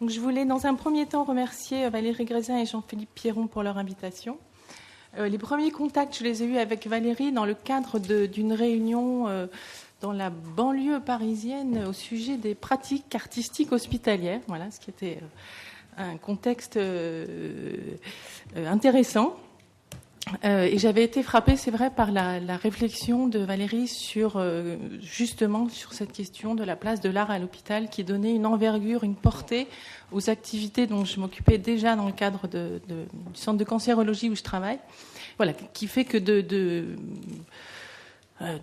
Donc, je voulais dans un premier temps remercier Valérie Grézin et Jean-Philippe Pierron pour leur invitation. Les premiers contacts, je les ai eus avec Valérie dans le cadre d'une réunion dans la banlieue parisienne au sujet des pratiques artistiques hospitalières. Voilà, ce qui était un contexte intéressant. Et j'avais été frappée, c'est vrai, par la réflexion de Valérie sur justement sur cette question de la place de l'art à l'hôpital, qui donnait une envergure, une portée aux activités dont je m'occupais déjà dans le cadre du centre de cancérologie où je travaille. Voilà, qui fait que de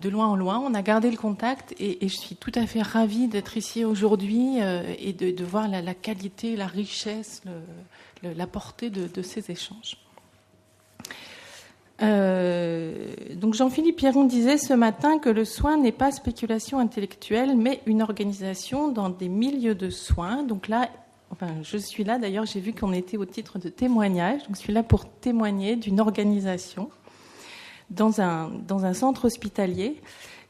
loin en loin, on a gardé le contact, et je suis tout à fait ravie d'être ici aujourd'hui et de voir la qualité, la richesse, la portée de ces échanges. Donc Jean-Philippe Pierron disait ce matin que le soin n'est pas spéculation intellectuelle, mais une organisation dans des milieux de soins. Donc là, je suis là, d'ailleurs j'ai vu qu'on était au titre de témoignage, donc je suis là pour témoigner d'une organisation dans un centre hospitalier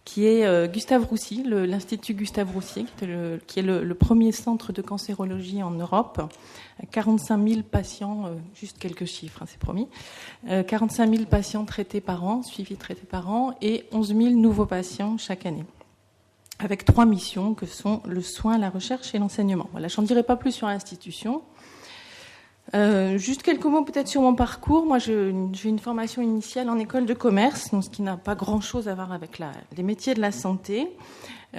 qui est Gustave Roussy, l'Institut Gustave Roussy, qui est le premier centre de cancérologie en Europe. 45 000 patients, juste quelques chiffres, c'est promis, 45 000 patients traités par an, suivis traités par an, et 11 000 nouveaux patients chaque année, avec 3 missions que sont le soin, la recherche et l'enseignement. Voilà, je n'en dirai pas plus sur l'institution. Juste quelques mots peut-être sur mon parcours. Moi, j'ai une formation initiale en école de commerce, donc ce qui n'a pas grand-chose à voir avec les métiers de la santé, qui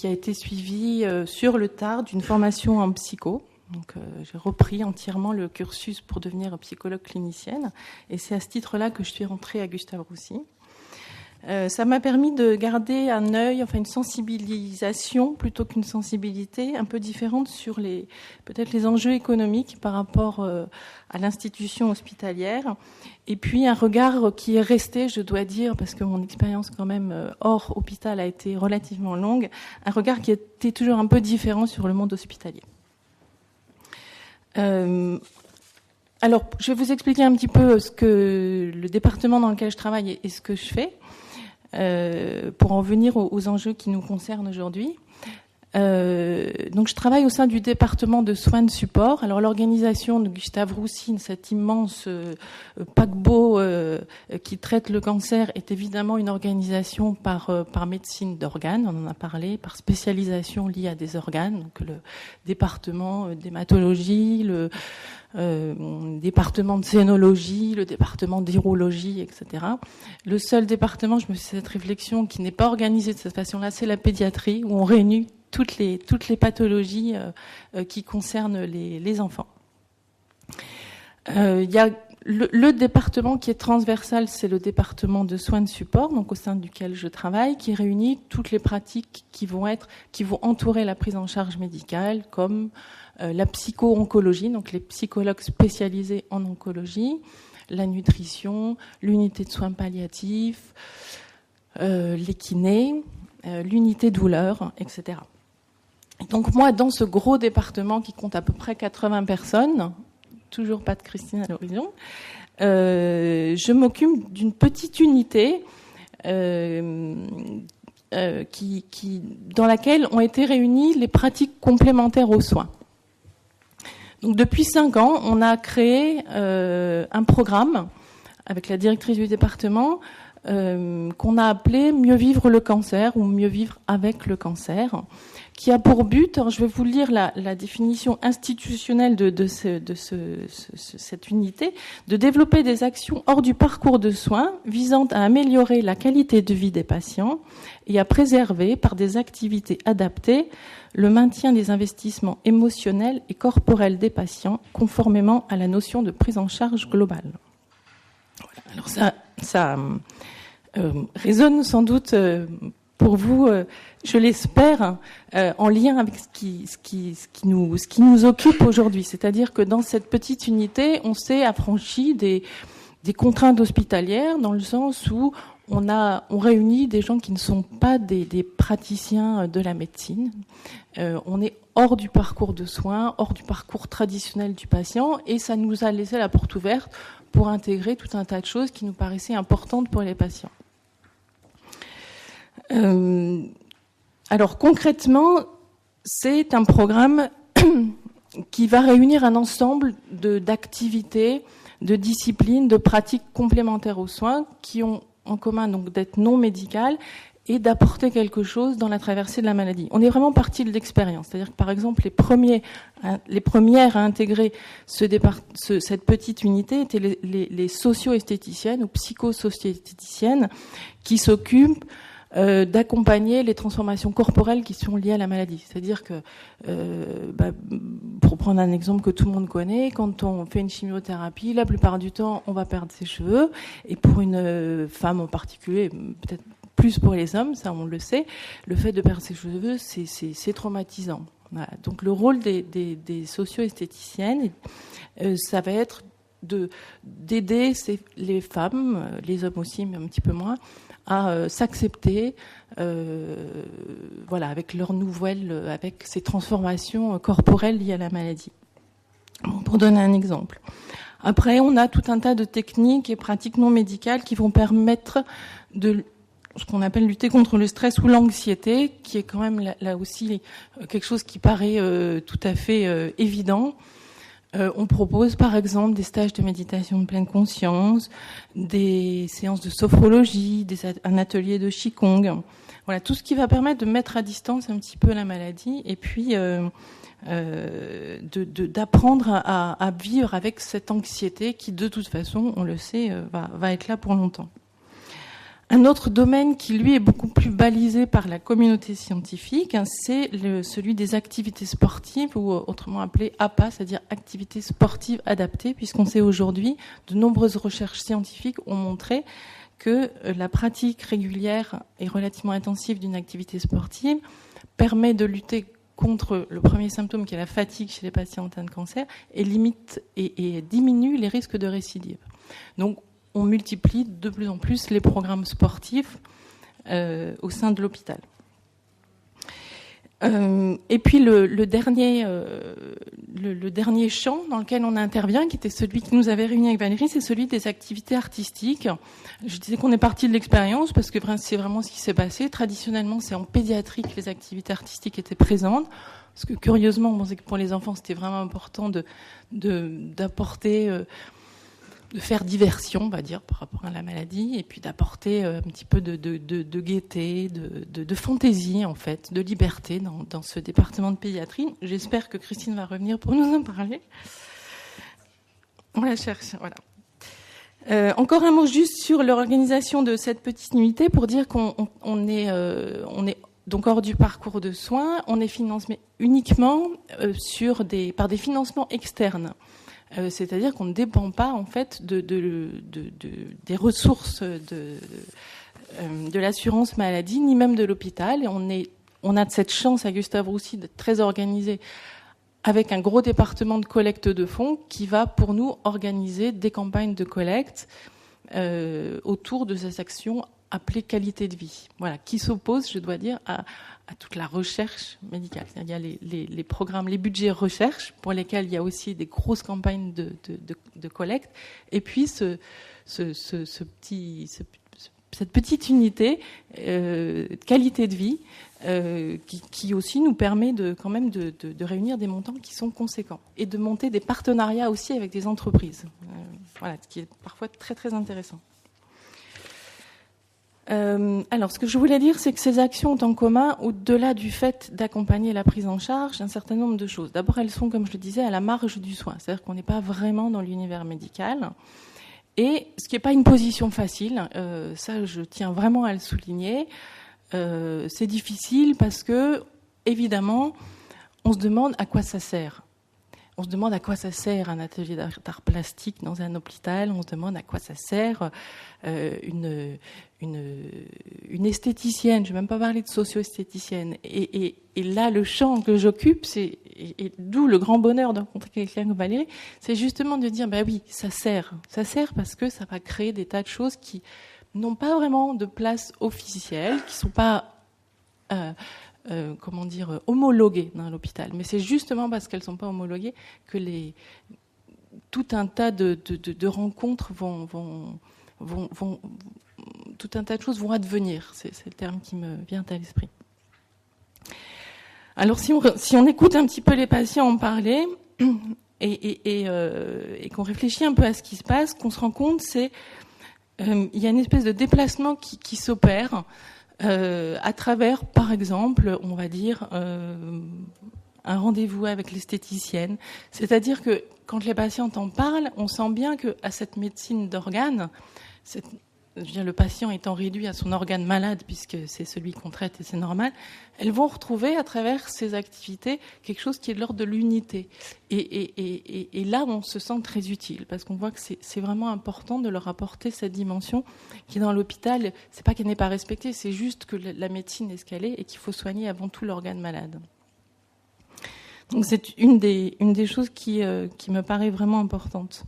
a été suivie sur le tard d'une formation en psycho. Donc, j'ai repris entièrement le cursus pour devenir psychologue clinicienne, et c'est à ce titre-là que je suis rentrée à Gustave Roussy. Ça m'a permis de garder un œil, une sensibilisation plutôt qu'une sensibilité un peu différente sur peut-être les enjeux économiques par rapport à l'institution hospitalière, et puis un regard qui est resté, je dois dire, parce que mon expérience quand même hors hôpital a été relativement longue, un regard qui était toujours un peu différent sur le monde hospitalier. Alors, je vais vous expliquer un petit peu ce que le département dans lequel je travaille et ce que je fais, pour en venir aux enjeux qui nous concernent aujourd'hui. Donc, je travaille au sein du département de soins de support. Alors, l'organisation de Gustave Roussy, cet immense paquebot qui traite le cancer, est évidemment une organisation par médecine d'organes, on en a parlé, par spécialisation liée à des organes. Donc, le département d'hématologie, le département de scénologie, le département d'urologie, etc. Le seul département, je me suis fait cette réflexion, qui n'est pas organisé de cette façon-là, c'est la pédiatrie, où on réunit toutes les pathologies qui concernent les enfants. Il y a le département qui est transversal, c'est le département de soins de support, donc au sein duquel je travaille, qui réunit toutes les pratiques qui vont entourer la prise en charge médicale, comme la psycho-oncologie, donc les psychologues spécialisés en oncologie, la nutrition, l'unité de soins palliatifs, les kinés, l'unité douleur, etc. Donc moi, dans ce gros département qui compte à peu près 80 personnes, toujours pas de Christine à l'horizon, je m'occupe d'une petite unité dans laquelle ont été réunies les pratiques complémentaires aux soins. Donc depuis 5 ans, on a créé un programme avec la directrice du département qu'on a appelé « Mieux vivre le cancer » ou « Mieux vivre avec le cancer », qui a pour but, alors je vais vous lire la définition institutionnelle de cette unité, de développer des actions hors du parcours de soins visant à améliorer la qualité de vie des patients et à préserver, par des activités adaptées, le maintien des investissements émotionnels et corporels des patients, conformément à la notion de prise en charge globale. Voilà. Alors ça résonne sans doute pour vous, je l'espère, en lien avec ce qui nous occupe aujourd'hui. C'est-à-dire que dans cette petite unité, on s'est affranchi des contraintes hospitalières, dans le sens où on réunit des gens qui ne sont pas des praticiens de la médecine. On est hors du parcours de soins, hors du parcours traditionnel du patient, et ça nous a laissé la porte ouverte pour intégrer tout un tas de choses qui nous paraissaient importantes pour les patients. Alors concrètement, c'est un programme qui va réunir un ensemble d'activités, de disciplines, de pratiques complémentaires aux soins qui ont en commun donc d'être non médicales et d'apporter quelque chose dans la traversée de la maladie. On est vraiment parti de l'expérience. C'est-à-dire que, par exemple, les premières à intégrer cette petite unité étaient les socio-esthéticiennes ou psychosocio-esthéticiennes qui s'occupent d'accompagner les transformations corporelles qui sont liées à la maladie. C'est-à-dire que, pour prendre un exemple que tout le monde connaît, quand on fait une chimiothérapie, la plupart du temps, on va perdre ses cheveux. Et pour une femme en particulier, peut-être plus pour les hommes, ça on le sait, le fait de perdre ses cheveux, c'est traumatisant. Voilà. Donc le rôle des socio-esthéticiennes, ça va être d'aider les femmes, les hommes aussi, mais un petit peu moins, à s'accepter, voilà, avec leurs nouvelles, avec ces transformations corporelles liées à la maladie. Bon, pour donner un exemple. Après, on a tout un tas de techniques et pratiques non médicales qui vont permettre de ce qu'on appelle lutter contre le stress ou l'anxiété, qui est quand même là aussi quelque chose qui paraît tout à fait évident. On propose par exemple des stages de méditation de pleine conscience, des séances de sophrologie, un atelier de Qigong. Voilà, tout ce qui va permettre de mettre à distance un petit peu la maladie et puis d'apprendre à vivre avec cette anxiété qui, de toute façon, on le sait, va être là pour longtemps. Un autre domaine qui, lui, est beaucoup plus balisé par la communauté scientifique, c'est celui des activités sportives, ou autrement appelé APA, c'est-à-dire activités sportives adaptées, puisqu'on sait aujourd'hui, de nombreuses recherches scientifiques ont montré que la pratique régulière et relativement intensive d'une activité sportive permet de lutter contre le premier symptôme qui est la fatigue chez les patients atteints de cancer et limite et diminue les risques de récidive. Donc, on multiplie de plus en plus les programmes sportifs au sein de l'hôpital. Et puis le dernier champ dans lequel on intervient, qui était celui qui nous avait réunis avec Valérie, c'est celui des activités artistiques. Je disais qu'on est parti de l'expérience parce que c'est vraiment ce qui s'est passé. Traditionnellement, c'est en pédiatrie que les activités artistiques étaient présentes. Parce que curieusement, on pensait que pour les enfants, c'était vraiment important d'apporter... de faire diversion, on va dire, par rapport à la maladie, et puis d'apporter un petit peu de gaieté, de fantaisie, en fait, de liberté dans ce département de pédiatrie. J'espère que Christine va revenir pour nous en parler. On la cherche, voilà. Encore un mot juste sur l'organisation de cette petite unité pour dire qu'on est donc hors du parcours de soins, on est financé uniquement par des financements externes. C'est-à-dire qu'on ne dépend pas en fait des ressources de l'assurance maladie, ni même de l'hôpital. Et on a de cette chance à Gustave Roussy d'être très organisé avec un gros département de collecte de fonds qui va pour nous organiser des campagnes de collecte autour de ces actions appelées qualité de vie. Voilà, qui s'oppose, je dois dire, à toute la recherche médicale. Il y a les programmes, les budgets recherche, pour lesquels il y a aussi des grosses campagnes de collecte, et puis cette petite unité qualité de vie qui aussi nous permet quand même de réunir des montants qui sont conséquents et de monter des partenariats aussi avec des entreprises. Voilà, ce qui est parfois très très intéressant. Alors, ce que je voulais dire, c'est que ces actions ont en commun, au-delà du fait d'accompagner la prise en charge, un certain nombre de choses. D'abord, elles sont, comme je le disais, à la marge du soin. C'est-à-dire qu'on n'est pas vraiment dans l'univers médical. Et ce qui n'est pas une position facile, ça, je tiens vraiment à le souligner. C'est difficile parce que, évidemment, on se demande à quoi ça sert. On se demande à quoi ça sert un atelier d'art plastique dans un hôpital. On se demande à quoi ça sert une esthéticienne. Je ne vais même pas parler de socio-esthéticienne. Et là, le champ que j'occupe, et d'où le grand bonheur de rencontrer quelqu'un comme Valérie, c'est justement de dire, bah oui, ça sert. Ça sert parce que ça va créer des tas de choses qui n'ont pas vraiment de place officielle, qui ne sont pas... homologuées dans l'hôpital. Mais c'est justement parce qu'elles ne sont pas homologuées que tout un tas de rencontres tout un tas de choses vont advenir. C'est le terme qui me vient à l'esprit. Alors si on écoute un petit peu les patients en parler et qu'on réfléchit un peu à ce qui se passe, qu'on se rend compte, c'est il y a une espèce de déplacement qui s'opère à travers, par exemple, on va dire un rendez-vous avec l'esthéticienne. C'est-à-dire que quand les patients en parlent, on sent bien qu'à cette médecine d'organes, le patient étant réduit à son organe malade, puisque c'est celui qu'on traite et c'est normal, elles vont retrouver à travers ces activités quelque chose qui est de l'ordre de l'unité. Et là, on se sent très utile, parce qu'on voit que c'est vraiment important de leur apporter cette dimension qui, dans l'hôpital, c'est pas qu'elle n'est pas respectée, c'est juste que la médecine est ce qu'elle est et qu'il faut soigner avant tout l'organe malade. Donc c'est une des choses qui me paraît vraiment importante.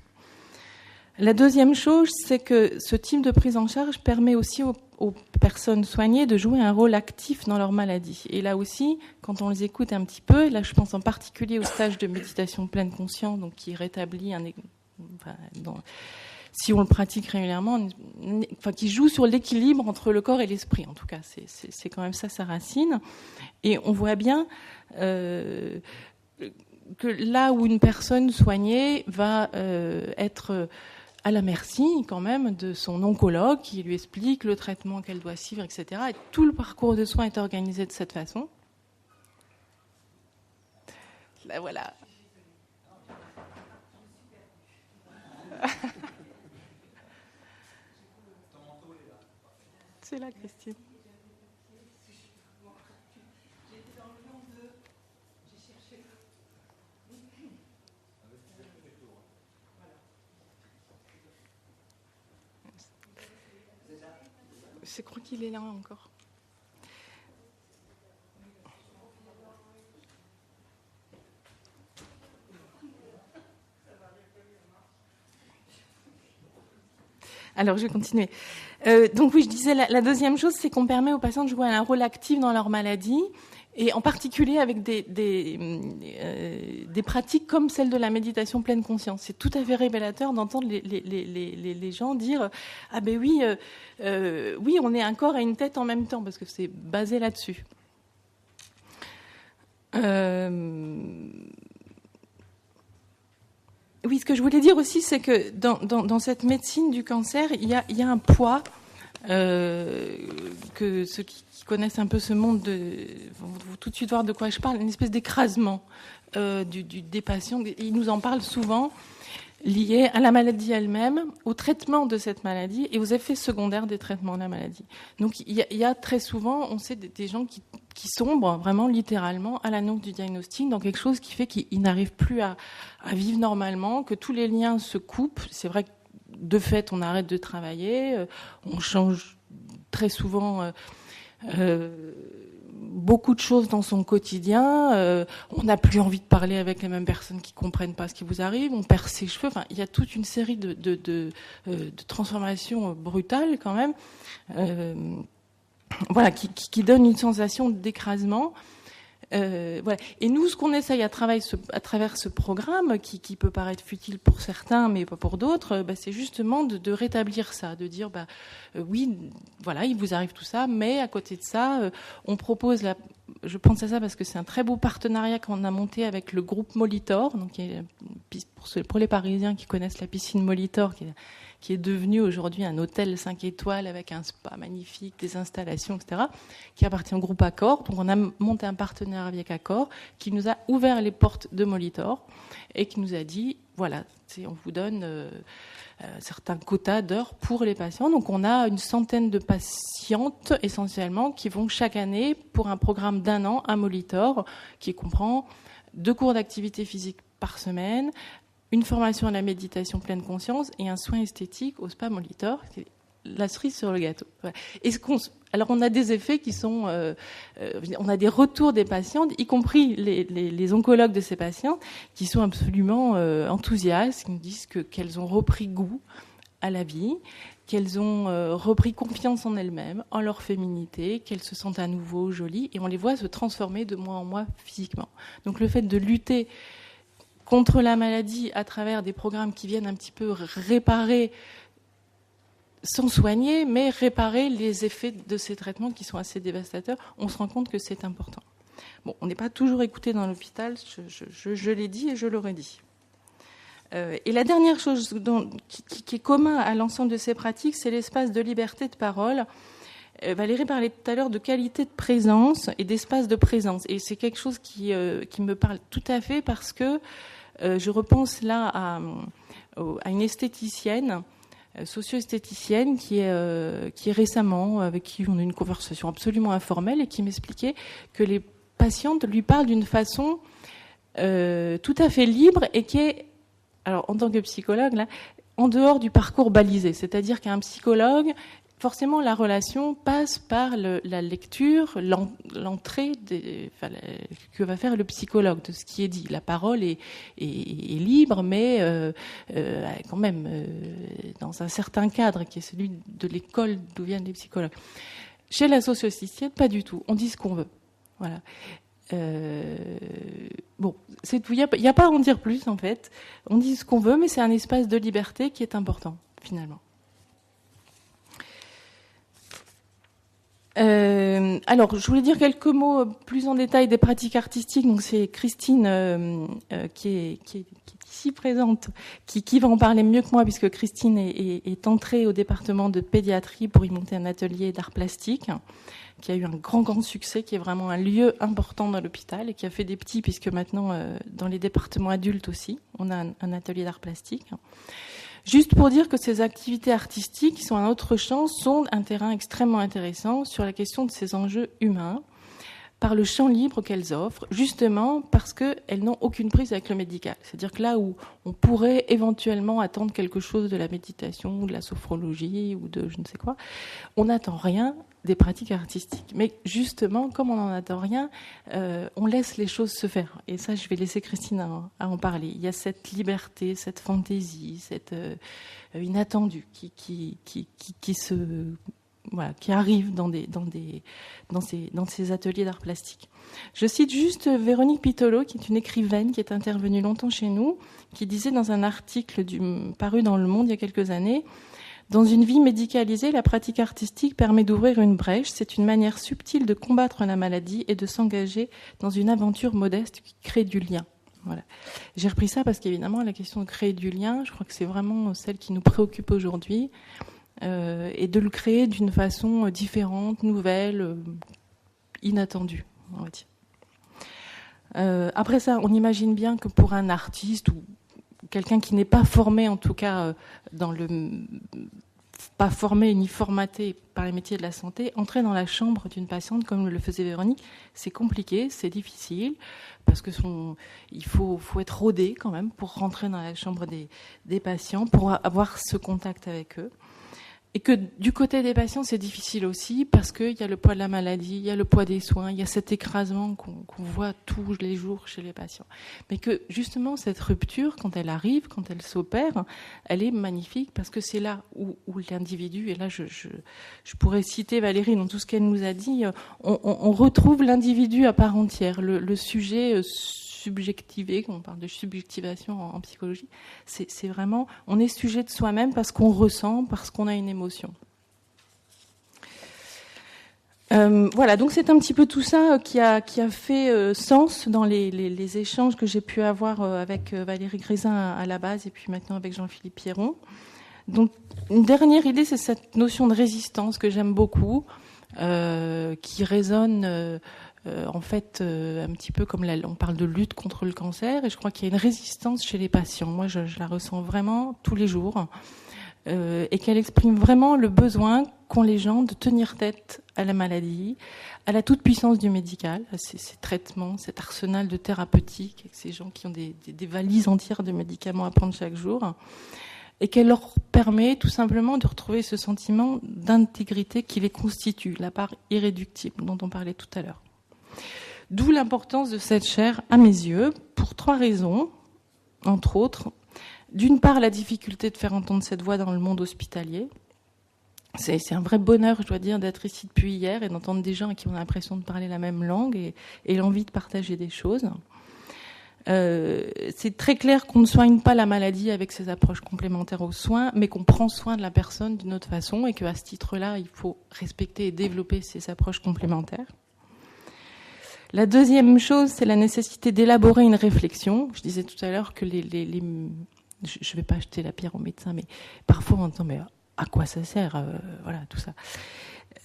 La deuxième chose, c'est que ce type de prise en charge permet aussi aux personnes soignées de jouer un rôle actif dans leur maladie. Et là aussi, quand on les écoute un petit peu, là je pense en particulier au stage de méditation pleine conscience, donc qui rétablit si on le pratique régulièrement, qui joue sur l'équilibre entre le corps et l'esprit. En tout cas, c'est quand même ça sa racine. Et on voit bien que là où une personne soignée va être à la merci quand même de son oncologue qui lui explique le traitement qu'elle doit suivre, etc. Et tout le parcours de soins est organisé de cette façon. Là, voilà. C'est là, Christine. Je crois qu'il est là encore. Alors, je vais continuer. Donc oui, je disais, la deuxième chose, c'est qu'on permet aux patients de jouer un rôle actif dans leur maladie, et en particulier avec des pratiques comme celle de la méditation pleine conscience. C'est tout à fait révélateur d'entendre les gens dire « Ah ben oui, oui, on est un corps et une tête en même temps », parce que c'est basé là-dessus. Oui, ce que je voulais dire aussi, c'est que dans cette médecine du cancer, il y a un poids que ceux qui connaissent un peu ce monde vont tout de suite voir de quoi je parle, une espèce d'écrasement des patients. Ils nous en parlent souvent, liés à la maladie elle-même, au traitement de cette maladie et aux effets secondaires des traitements de la maladie. Donc il y a très souvent, on sait, des gens qui sombrent vraiment littéralement à l'annonce du diagnostic dans quelque chose qui fait qu'ils n'arrivent plus à vivre normalement, que tous les liens se coupent. C'est vrai que de fait, on arrête de travailler, on change très souvent beaucoup de choses dans son quotidien, on n'a plus envie de parler avec les mêmes personnes qui comprennent pas ce qui vous arrive, on perd ses cheveux, enfin, il y a toute une série de transformations brutales quand même, voilà, qui donne une sensation d'écrasement. Voilà. Et nous, ce qu'on essaye à travers ce programme, qui peut paraître futile pour certains, mais pas pour d'autres, c'est justement de rétablir ça, de dire, oui, voilà, il vous arrive tout ça, mais à côté de ça, on propose je pense à ça parce que c'est un très beau partenariat qu'on a monté avec le groupe Molitor, donc pour les Parisiens qui connaissent la piscine Molitor, qui est devenu aujourd'hui un hôtel 5 étoiles avec un spa magnifique, des installations, etc., qui appartient au groupe Accor. Donc on a monté un partenariat avec Accor qui nous a ouvert les portes de Molitor et qui nous a dit, voilà, on vous donne certains quotas d'heures pour les patients. Donc on a une centaine de patientes essentiellement qui vont chaque année pour un programme d'1 an à Molitor qui comprend 2 cours d'activité physique par semaine, une formation à la méditation pleine conscience et un soin esthétique au spa Molitor. C'est la cerise sur le gâteau. Voilà. Alors on a des effets qui sont... on a des retours des patientes, y compris les oncologues de ces patientes, qui sont absolument enthousiastes, qui nous disent qu'elles ont repris goût à la vie, qu'elles ont repris confiance en elles-mêmes, en leur féminité, qu'elles se sentent à nouveau jolies, et on les voit se transformer de mois en mois physiquement. Donc le fait de lutter contre la maladie à travers des programmes qui viennent un petit peu réparer, sans soigner, mais réparer les effets de ces traitements qui sont assez dévastateurs, on se rend compte que c'est important. Bon, on n'est pas toujours écouté dans l'hôpital, je l'ai dit et je l'aurais dit. Et la dernière chose qui est commun à l'ensemble de ces pratiques, c'est l'espace de liberté de parole. Valérie parlait tout à l'heure de qualité de présence et d'espace de présence. Et c'est quelque chose qui me parle tout à fait parce que je repense là à une esthéticienne, socio-esthéticienne, qui est récemment, avec qui on a eu une conversation absolument informelle et qui m'expliquait que les patientes lui parlent d'une façon tout à fait libre et qui est, alors en tant que psychologue, là, en dehors du parcours balisé. C'est-à-dire qu'un psychologue, forcément, la relation passe par la lecture, l'entrée que va faire le psychologue de ce qui est dit. La parole est libre, mais quand même dans un certain cadre qui est celui de l'école d'où viennent les psychologues. Chez la socio-esthéticienne, pas du tout. On dit ce qu'on veut. Voilà. Bon, c'est tout. Il n'y a pas à en dire plus, en fait. On dit ce qu'on veut, mais c'est un espace de liberté qui est important, finalement. Alors, je voulais dire quelques mots plus en détail des pratiques artistiques. Donc, c'est Christine qui est ici présente, qui va en parler mieux que moi, puisque Christine est entrée au département de pédiatrie pour y monter un atelier d'art plastique, qui a eu un grand succès, qui est vraiment un lieu important dans l'hôpital et qui a fait des petits, puisque maintenant, dans les départements adultes aussi, on a un atelier d'art plastique. Juste pour dire que ces activités artistiques, qui sont un autre champ, sont un terrain extrêmement intéressant sur la question de ces enjeux humains, par le champ libre qu'elles offrent, justement parce qu'elles n'ont aucune prise avec le médical. C'est-à-dire que là où on pourrait éventuellement attendre quelque chose de la méditation, ou de la sophrologie, ou de je ne sais quoi, on n'attend rien des pratiques artistiques. Mais justement, comme on n'en attend rien, on laisse les choses se faire. Et ça, je vais laisser Christine à en parler. Il y a cette liberté, cette fantaisie, cette inattendue qui arrive dans ces ateliers d'art plastique. Je cite juste Véronique Pitolo, qui est une écrivaine qui est intervenue longtemps chez nous, qui disait dans un article paru dans Le Monde il y a quelques années: dans une vie médicalisée, la pratique artistique permet d'ouvrir une brèche. C'est une manière subtile de combattre la maladie et de s'engager dans une aventure modeste qui crée du lien. Voilà. J'ai repris ça parce qu'évidemment, la question de créer du lien, je crois que c'est vraiment celle qui nous préoccupe aujourd'hui, et de le créer d'une façon différente, nouvelle, inattendue, on va dire. Après ça, on imagine bien que pour un artiste ou quelqu'un qui n'est pas formé, en tout cas pas formé ni formaté par les métiers de la santé, entrer dans la chambre d'une patiente comme le faisait Véronique, c'est compliqué, c'est difficile, parce que il faut être rodé quand même pour rentrer dans la chambre des patients, pour avoir ce contact avec eux. Et que du côté des patients, c'est difficile aussi parce qu'il y a le poids de la maladie, il y a le poids des soins, il y a cet écrasement qu'on voit tous les jours chez les patients. Mais que justement, cette rupture, quand elle arrive, quand elle s'opère, elle est magnifique parce que c'est là où l'individu, et là je pourrais citer Valérie dans tout ce qu'elle nous a dit, on retrouve l'individu à part entière, le sujet subjectivé, quand on parle de subjectivation en psychologie, c'est vraiment, on est sujet de soi-même parce qu'on ressent, parce qu'on a une émotion. Voilà, donc c'est un petit peu tout ça qui a fait sens dans les échanges que j'ai pu avoir avec Valérie Grésin à la base et puis maintenant avec Jean-Philippe Pierron. Donc une dernière idée, c'est cette notion de résistance que j'aime beaucoup, qui résonne en fait, un petit peu comme on parle de lutte contre le cancer, et je crois qu'il y a une résistance chez les patients. Moi, je la ressens vraiment tous les jours, et qu'elle exprime vraiment le besoin qu'ont les gens de tenir tête à la maladie, à la toute-puissance du médical, à ces traitements, cet arsenal de thérapeutique, avec ces gens qui ont des valises entières de médicaments à prendre chaque jour, et qu'elle leur permet tout simplement de retrouver ce sentiment d'intégrité qui les constitue, la part irréductible dont on parlait tout à l'heure. D'où l'importance de cette chaire, à mes yeux, pour 3 raisons, entre autres. D'une part, la difficulté de faire entendre cette voix dans le monde hospitalier. C'est un vrai bonheur, je dois dire, d'être ici depuis hier et d'entendre des gens qui ont l'impression de parler la même langue et l'envie de partager des choses. C'est très clair qu'on ne soigne pas la maladie avec ces approches complémentaires aux soins, mais qu'on prend soin de la personne d'une autre façon et qu'à ce titre-là, il faut respecter et développer ces approches complémentaires. La deuxième chose, c'est la nécessité d'élaborer une réflexion. Je disais tout à l'heure que je ne vais pas jeter la pierre aux médecins, mais parfois on entend, mais à quoi ça sert, voilà, tout ça.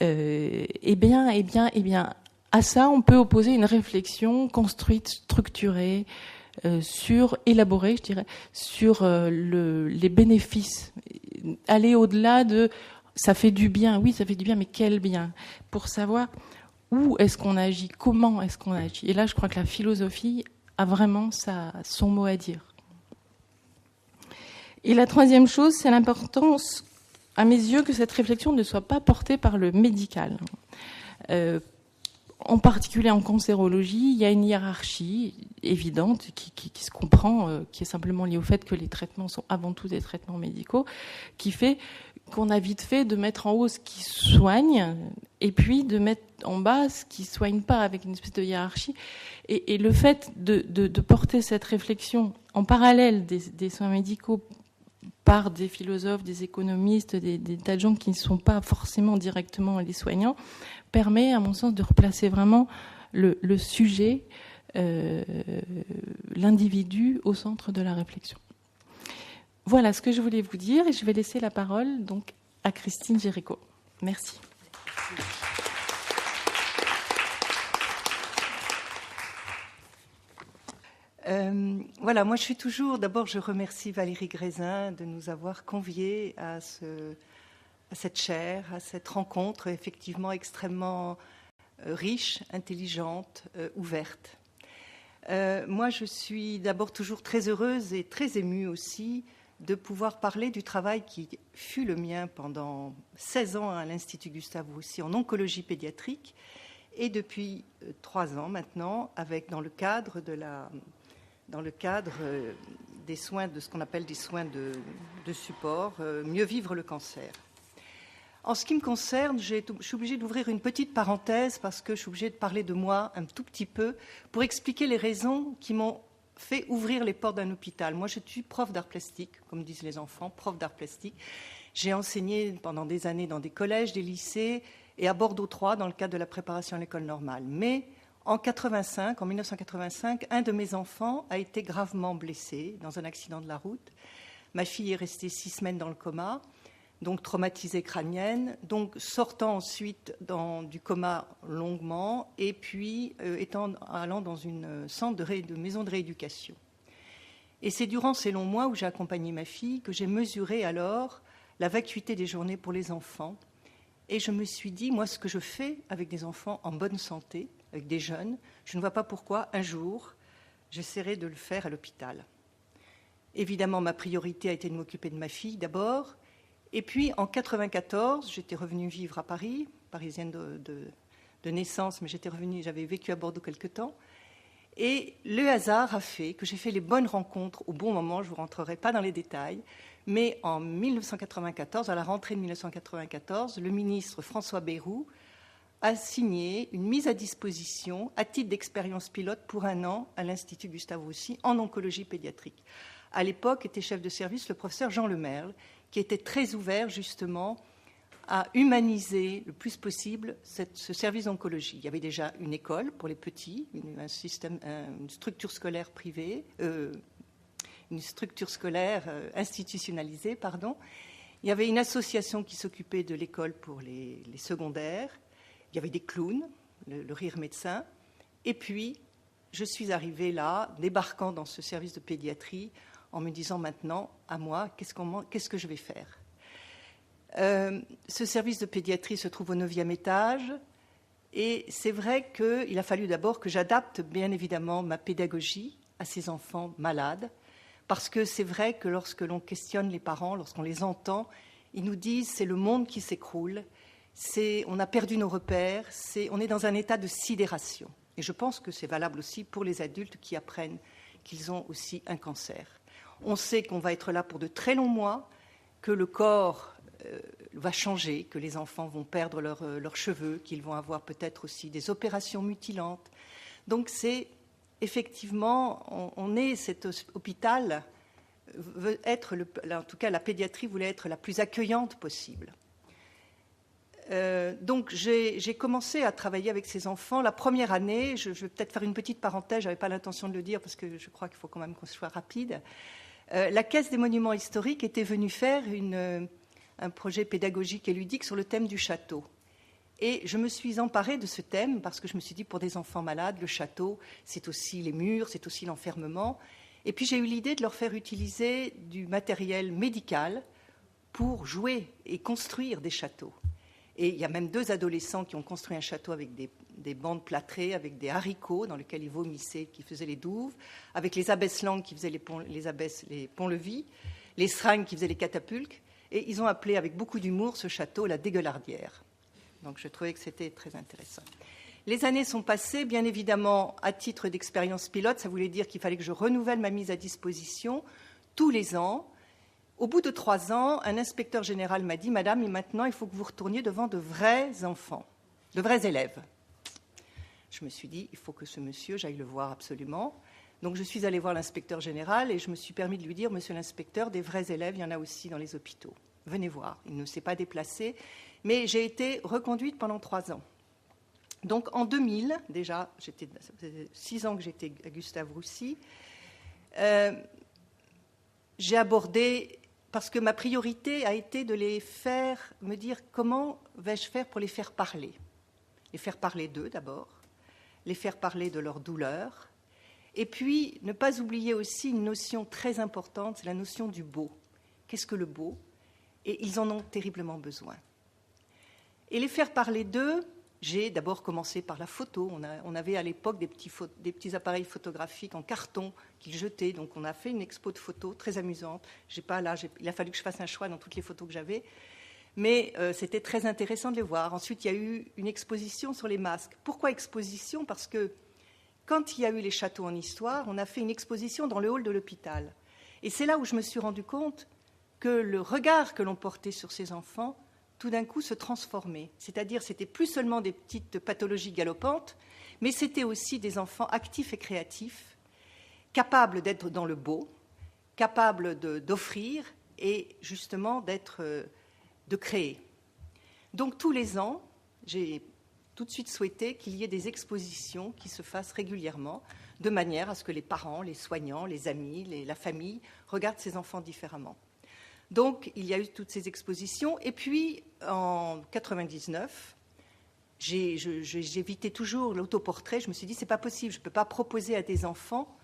Eh bien, à ça, on peut opposer une réflexion construite, structurée, élaborée, je dirais, sur les bénéfices. Aller au-delà de ça fait du bien, oui, ça fait du bien, mais quel bien? Pour savoir où est-ce qu'on agit, comment est-ce qu'on agit. Et là, je crois que la philosophie a vraiment son mot à dire. Et la troisième chose, c'est l'importance, à mes yeux, que cette réflexion ne soit pas portée par le médical. En particulier en cancérologie, il y a une hiérarchie évidente qui se comprend, qui est simplement liée au fait que les traitements sont avant tout des traitements médicaux, qui fait qu'on a vite fait de mettre en haut ce qui soigne et puis de mettre en bas ce qui soigne pas, avec une espèce de hiérarchie. Et le fait de porter cette réflexion en parallèle des soins médicaux par des philosophes, des économistes, des tas de gens qui ne sont pas forcément directement les soignants, permet, à mon sens, de replacer vraiment le sujet, l'individu au centre de la réflexion. Voilà ce que je voulais vous dire, et je vais laisser la parole donc à Christine Géricault. Merci. Voilà, moi d'abord je remercie Valérie Grésin de nous avoir conviés à cette chaire, à cette rencontre effectivement extrêmement riche, intelligente, ouverte. Moi je suis d'abord toujours très heureuse et très émue aussi de pouvoir parler du travail qui fut le mien pendant 16 ans à l'Institut Gustave Roussy en oncologie pédiatrique et depuis 3 ans maintenant dans le cadre des soins, de ce qu'on appelle des soins de support, mieux vivre le cancer. En ce qui me concerne, je suis obligée d'ouvrir une petite parenthèse parce que je suis obligée de parler de moi un tout petit peu pour expliquer les raisons qui m'ont fait ouvrir les portes d'un hôpital. Moi, je suis prof d'art plastique, comme disent les enfants, prof d'art plastique. J'ai enseigné pendant des années dans des collèges, des lycées et à Bordeaux 3 dans le cadre de la préparation à l'école normale. Mais en 1985, un de mes enfants a été gravement blessé dans un accident de la route. Ma fille est restée 6 semaines dans le coma, donc traumatisée crânienne, donc sortant ensuite du coma longuement, et puis allant dans une centre de maison de rééducation. Et c'est durant ces longs mois où j'ai accompagné ma fille que j'ai mesuré alors la vacuité des journées pour les enfants. Et je me suis dit, moi, ce que je fais avec des enfants en bonne santé, avec des jeunes, je ne vois pas pourquoi un jour j'essaierai de le faire à l'hôpital. Évidemment, ma priorité a été de m'occuper de ma fille d'abord. Et puis, en 1994, j'étais revenue vivre à Paris, parisienne de naissance, mais j'avais vécu à Bordeaux quelque temps. Et le hasard a fait que j'ai fait les bonnes rencontres au bon moment, je ne vous rentrerai pas dans les détails, mais en 1994, à la rentrée de 1994, le ministre François Bayrou a signé une mise à disposition à titre d'expérience pilote pour 1 an à l'Institut Gustave Roussy en oncologie pédiatrique. À l'époque, était chef de service le professeur Jean Lemerle, qui était très ouvert justement à humaniser le plus possible ce service d'oncologie. Il y avait déjà une école pour les petits, une structure scolaire privée, une structure scolaire institutionnalisée, pardon. Il y avait une association qui s'occupait de l'école pour les secondaires. Il y avait des clowns, le rire médecin. Et puis, je suis arrivée là, débarquant dans ce service de pédiatrie, en me disant maintenant, à moi, qu'est-ce que je vais faire ? Ce service de pédiatrie se trouve au 9e étage. Et c'est vrai qu'il a fallu d'abord que j'adapte, bien évidemment, ma pédagogie à ces enfants malades. Parce que c'est vrai que lorsque l'on questionne les parents, lorsqu'on les entend, ils nous disent c'est le monde qui s'écroule, on a perdu nos repères, on est dans un état de sidération. Et je pense que c'est valable aussi pour les adultes qui apprennent qu'ils ont aussi un cancer. On sait qu'on va être là pour de très longs mois, que le corps va changer, que les enfants vont perdre leurs cheveux, qu'ils vont avoir peut-être aussi des opérations mutilantes. Donc c'est effectivement, cet hôpital veut être, en tout cas la pédiatrie voulait être la plus accueillante possible. Donc j'ai commencé à travailler avec ces enfants. La première année, je vais peut-être faire une petite parenthèse, je n'avais pas l'intention de le dire parce que je crois qu'il faut quand même qu'on soit rapide. La Caisse des monuments historiques était venue faire un projet pédagogique et ludique sur le thème du château. Et je me suis emparée de ce thème parce que je me suis dit, pour des enfants malades, le château, c'est aussi les murs, c'est aussi l'enfermement. Et puis j'ai eu l'idée de leur faire utiliser du matériel médical pour jouer et construire des châteaux. Et il y a même 2 adolescents qui ont construit un château avec des bandes plâtrées, avec des haricots dans lesquels ils vomissaient, qui faisaient les douves, avec les abaisse-langues qui faisaient les ponts-levis, les seringues qui faisaient les catapulques. Et ils ont appelé avec beaucoup d'humour ce château la Dégueulardière. Donc je trouvais que c'était très intéressant. Les années sont passées, bien évidemment, à titre d'expérience pilote. Ça voulait dire qu'il fallait que je renouvelle ma mise à disposition tous les ans. Au bout de 3 ans, un inspecteur général m'a dit « Madame, et maintenant, il faut que vous retourniez devant de vrais enfants, de vrais élèves. » Je me suis dit « Il faut que ce monsieur, j'aille le voir absolument. » Donc je suis allée voir l'inspecteur général et je me suis permis de lui dire « Monsieur l'inspecteur, des vrais élèves, il y en a aussi dans les hôpitaux. Venez voir. » Il ne s'est pas déplacé, mais j'ai été reconduite pendant 3 ans. Donc en 2000, déjà, ça faisait 6 ans que j'étais à Gustave-Roussy, j'ai abordé... Parce que ma priorité a été de les faire me dire comment vais-je faire pour les faire parler. Les faire parler d'eux d'abord, les faire parler de leur douleur, et puis ne pas oublier aussi une notion très importante, c'est la notion du beau. Qu'est-ce que le beau ? Et ils en ont terriblement besoin. Et les faire parler d'eux, j'ai d'abord commencé par la photo. On avait à l'époque des petits appareils photographiques en carton qu'ils jetaient. Donc on a fait une expo de photos très amusante. Il a fallu que je fasse un choix dans toutes les photos que j'avais. Mais c'était très intéressant de les voir. Ensuite, il y a eu une exposition sur les masques. Pourquoi exposition ? Parce que quand il y a eu les châteaux en histoire, on a fait une exposition dans le hall de l'hôpital. Et c'est là où je me suis rendu compte que le regard que l'on portait sur ces enfants tout d'un coup se transformer. C'est-à-dire, c'était plus seulement des petites pathologies galopantes, mais c'était aussi des enfants actifs et créatifs, capables d'être dans le beau, capables d'offrir et justement de créer. Donc tous les ans, j'ai tout de suite souhaité qu'il y ait des expositions qui se fassent régulièrement, de manière à ce que les parents, les soignants, les amis, la famille regardent ces enfants différemment. Donc, il y a eu toutes ces expositions. Et puis, en 99, j'évitais toujours l'autoportrait. Je me suis dit, c'est pas possible. Je ne peux pas proposer à des enfants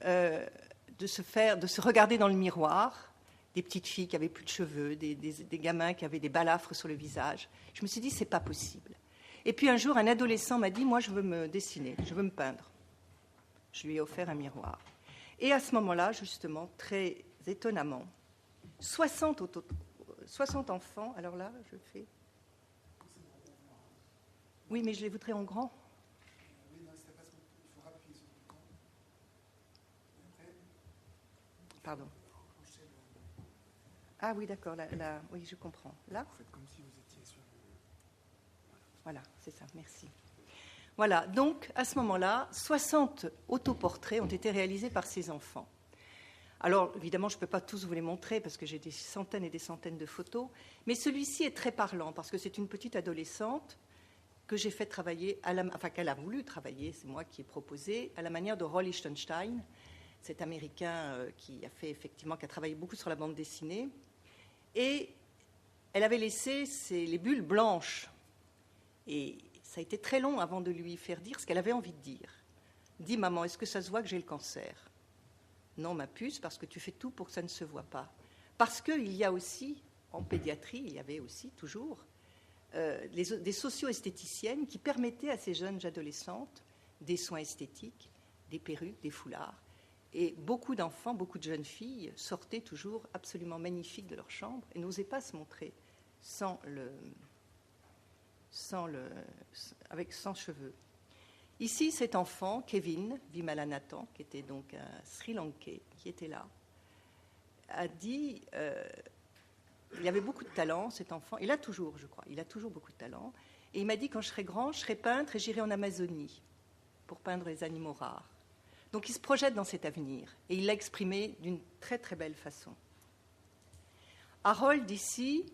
de se regarder dans le miroir. Des petites filles qui avaient plus de cheveux, des gamins qui avaient des balafres sur le visage. Je me suis dit, c'est pas possible. Et puis, un jour, un adolescent m'a dit, moi, je veux me dessiner, je veux me peindre. Je lui ai offert un miroir. Et à ce moment-là, justement, très étonnamment, 60 enfants, alors là, je fais... Oui, mais je les voudrais en grand. Pardon. Ah oui, d'accord, oui, je comprends. Là ? Vous faites comme si vous étiez sur... Voilà, c'est ça, merci. Voilà, donc, à ce moment-là, 60 autoportraits ont été réalisés par ces enfants. Alors, évidemment, je ne peux pas tous vous les montrer parce que j'ai des centaines et des centaines de photos, mais celui-ci est très parlant parce que c'est une petite adolescente que j'ai fait travailler, qu'elle a voulu travailler, c'est moi qui ai proposé, à la manière de Roy Lichtenstein, cet Américain qui a travaillé beaucoup sur la bande dessinée. Et elle avait laissé les bulles blanches. Et ça a été très long avant de lui faire dire ce qu'elle avait envie de dire. « Dis, maman, est-ce que ça se voit que j'ai le cancer ?» Non, ma puce, parce que tu fais tout pour que ça ne se voit pas. Parce qu'il y a aussi, en pédiatrie, il y avait aussi toujours des socio-esthéticiennes qui permettaient à ces jeunes adolescentes des soins esthétiques, des perruques, des foulards. Et beaucoup d'enfants, beaucoup de jeunes filles sortaient toujours absolument magnifiques de leur chambre et n'osaient pas se montrer sans cheveux. Ici, cet enfant, Kevin Vimalanathan, qui était donc un Sri Lankais, qui était là, a dit, il avait beaucoup de talent, cet enfant, il a toujours, je crois, il a toujours beaucoup de talent, et il m'a dit, quand je serai grand, je serai peintre et j'irai en Amazonie pour peindre les animaux rares. Donc il se projette dans cet avenir, et il l'a exprimé d'une très très belle façon. Harold, ici,